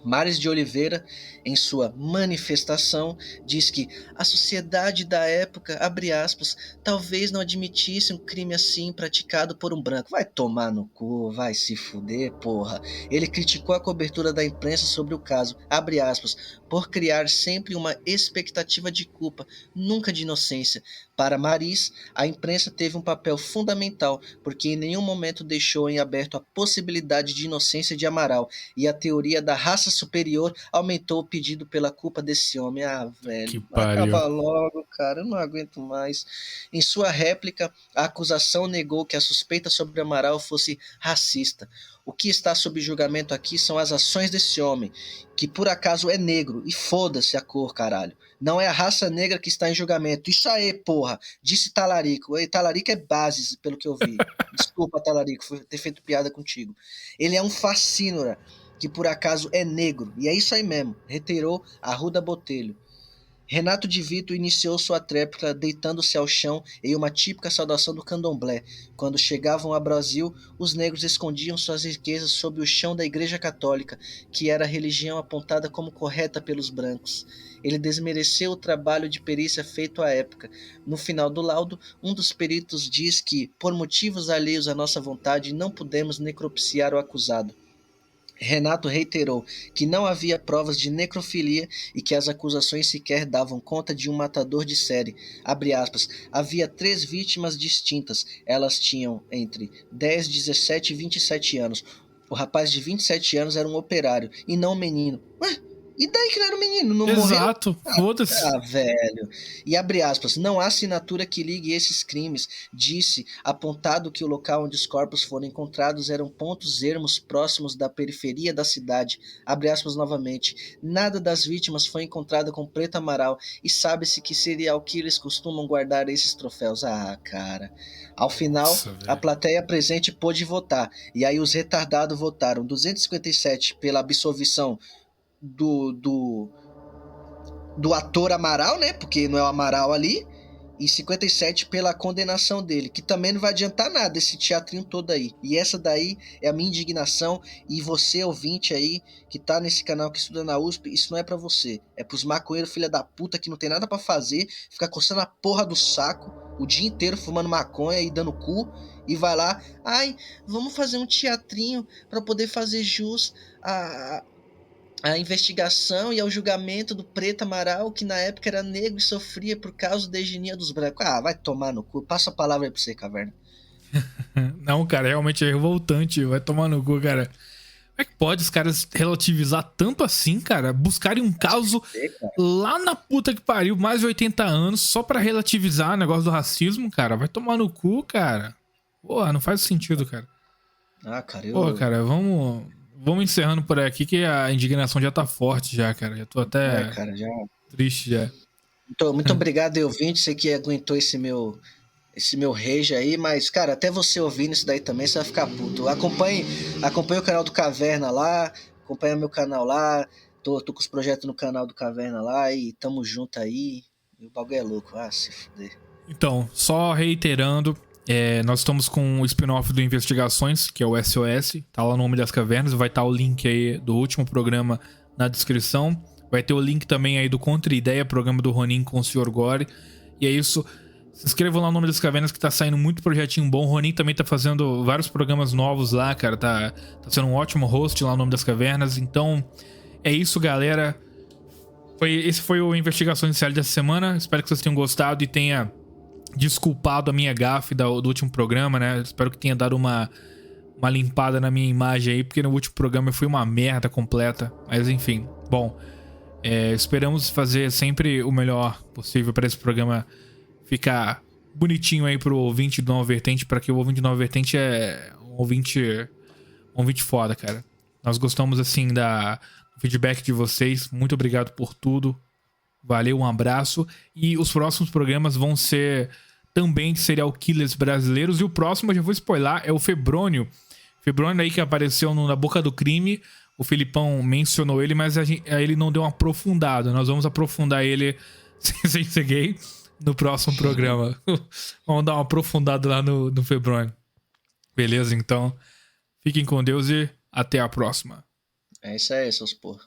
Speaker 2: Mares de Oliveira, em sua manifestação, diz que a sociedade da época, abre aspas, talvez não admitisse um crime assim praticado por um branco. Vai tomar no cu, vai se fuder, porra. Ele criticou a cobertura da imprensa sobre o caso, abre aspas, por criar sempre uma expectativa de culpa, nunca de inocência. Para Maris, a imprensa teve um papel fundamental, porque em nenhum momento deixou em aberto a possibilidade de inocência de Amaral, e a teoria da raça superior aumentou o pedido pela culpa desse homem. Ah, velho,
Speaker 1: Que pariu.
Speaker 2: acaba logo, cara, eu não aguento mais. Em sua réplica, a acusação negou que a suspeita sobre Amaral fosse racista. O que está sob julgamento aqui são as ações desse homem, que por acaso é negro, e foda-se a cor, caralho. Não é a raça negra que está em julgamento. Isso aí, porra, disse Talarico. E Talarico é Bases, pelo que eu vi. Desculpa, Talarico, por ter feito piada contigo. Ele é um facínora, que por acaso é negro, e é isso aí mesmo, reiterou Arruda Botelho. Renato de Vito iniciou sua tréplica deitando-se ao chão em uma típica saudação do candomblé. Quando chegavam ao Brasil, os negros escondiam suas riquezas sob o chão da Igreja Católica, que era a religião apontada como correta pelos brancos. Ele desmereceu o trabalho de perícia feito à época. No final do laudo, um dos peritos diz que, por motivos alheios à nossa vontade, não pudemos necropsiar o acusado. Renato reiterou que não havia provas de necrofilia e que as acusações sequer davam conta de um matador de série. Abre aspas, havia 3 vítimas distintas. Elas tinham entre 10, 17 e 27 anos. O rapaz de 27 anos era um operário e não um menino. Ué? E daí que não era um menino? Não
Speaker 1: Exato,
Speaker 2: morreu?
Speaker 1: foda-se.
Speaker 2: Ah, velho. E abre aspas, não há assinatura que ligue esses crimes, disse, apontado que o local onde os corpos foram encontrados eram pontos ermos próximos da periferia da cidade. Abre aspas novamente, nada das vítimas foi encontrado com Preto Amaral e sabe-se que serial killers costumam guardar esses troféus. Ah, cara. Ao final,
Speaker 1: Nossa,
Speaker 2: a plateia presente pôde votar, e aí os retardados votaram 257 pela absolvição do ator Amaral, né? Porque não é o Amaral ali. E 57 pela condenação dele. Que também não vai adiantar nada esse teatrinho todo aí. E essa daí é a minha indignação. E você, ouvinte aí, que tá nesse canal que estuda na USP, isso não é pra você. É pros maconheiros filha da puta que não tem nada pra fazer. Fica coçando a porra do saco o dia inteiro fumando maconha e dando cu. E vai lá, ai, vamos fazer um teatrinho pra poder fazer jus a investigação e ao julgamento do Preto Amaral, que na época era negro e sofria por causa da eugenia dos brancos. Ah, vai tomar no cu. Passa a palavra aí pra você, Caverna.
Speaker 1: Não, cara, realmente é revoltante. Vai tomar no cu, cara. Como é que pode os caras relativizar tanto assim, cara? Buscarem um caso lá na puta que pariu, mais de 80 anos, só pra relativizar o negócio do racismo, cara? Vai tomar no cu, cara. Porra, não faz sentido, cara.
Speaker 2: Ah, cara,
Speaker 1: Porra, cara, vamos encerrando por aqui que a indignação já tá forte já, cara. Já tô até
Speaker 2: cara, já...
Speaker 1: triste já.
Speaker 2: Muito obrigado, ouvinte, você que aguentou esse meu rage aí, mas, cara, até você ouvindo isso daí também, você vai ficar puto. Acompanhe o canal do Caverna lá, acompanha meu canal lá, tô com os projetos no canal do Caverna lá e tamo junto aí. E o bagulho é louco, se fuder.
Speaker 1: Então, só reiterando, nós estamos com o spin-off do Investigações, que é o SOS, tá lá no Homem das Cavernas, vai estar o link aí do último programa na descrição, vai ter o link também aí do Contra Ideia, programa do Ronin com o Sr. Gore, e é isso, se inscrevam lá no Homem das Cavernas que tá saindo muito projetinho bom, o Ronin também tá fazendo vários programas novos lá, cara, tá sendo um ótimo host lá no Homem das Cavernas, então é isso, galera, esse foi o Investigações em Série dessa semana, espero que vocês tenham gostado e tenha desculpado a minha gafe do último programa, né? Espero que tenha dado uma limpada na minha imagem aí, porque no último programa eu fui uma merda completa. Mas enfim, bom, esperamos fazer sempre o melhor possível para esse programa ficar bonitinho aí pro ouvinte do Nova Vertente, para que o ouvinte do Nova Vertente é um ouvinte foda, cara. Nós gostamos, assim, do feedback de vocês. Muito obrigado por tudo. Valeu, um abraço. E os próximos programas vão ser também serial killers brasileiros. E o próximo, eu já vou spoiler, é o Febrônio. Febrônio aí que apareceu na Boca do Crime. O Felipão mencionou ele, mas ele não deu uma aprofundada. Nós vamos aprofundar ele sem ser gay no próximo programa. Vamos dar uma aprofundada lá no Febrônio. Beleza, então. Fiquem com Deus e até a próxima.
Speaker 2: É isso aí, seus porra.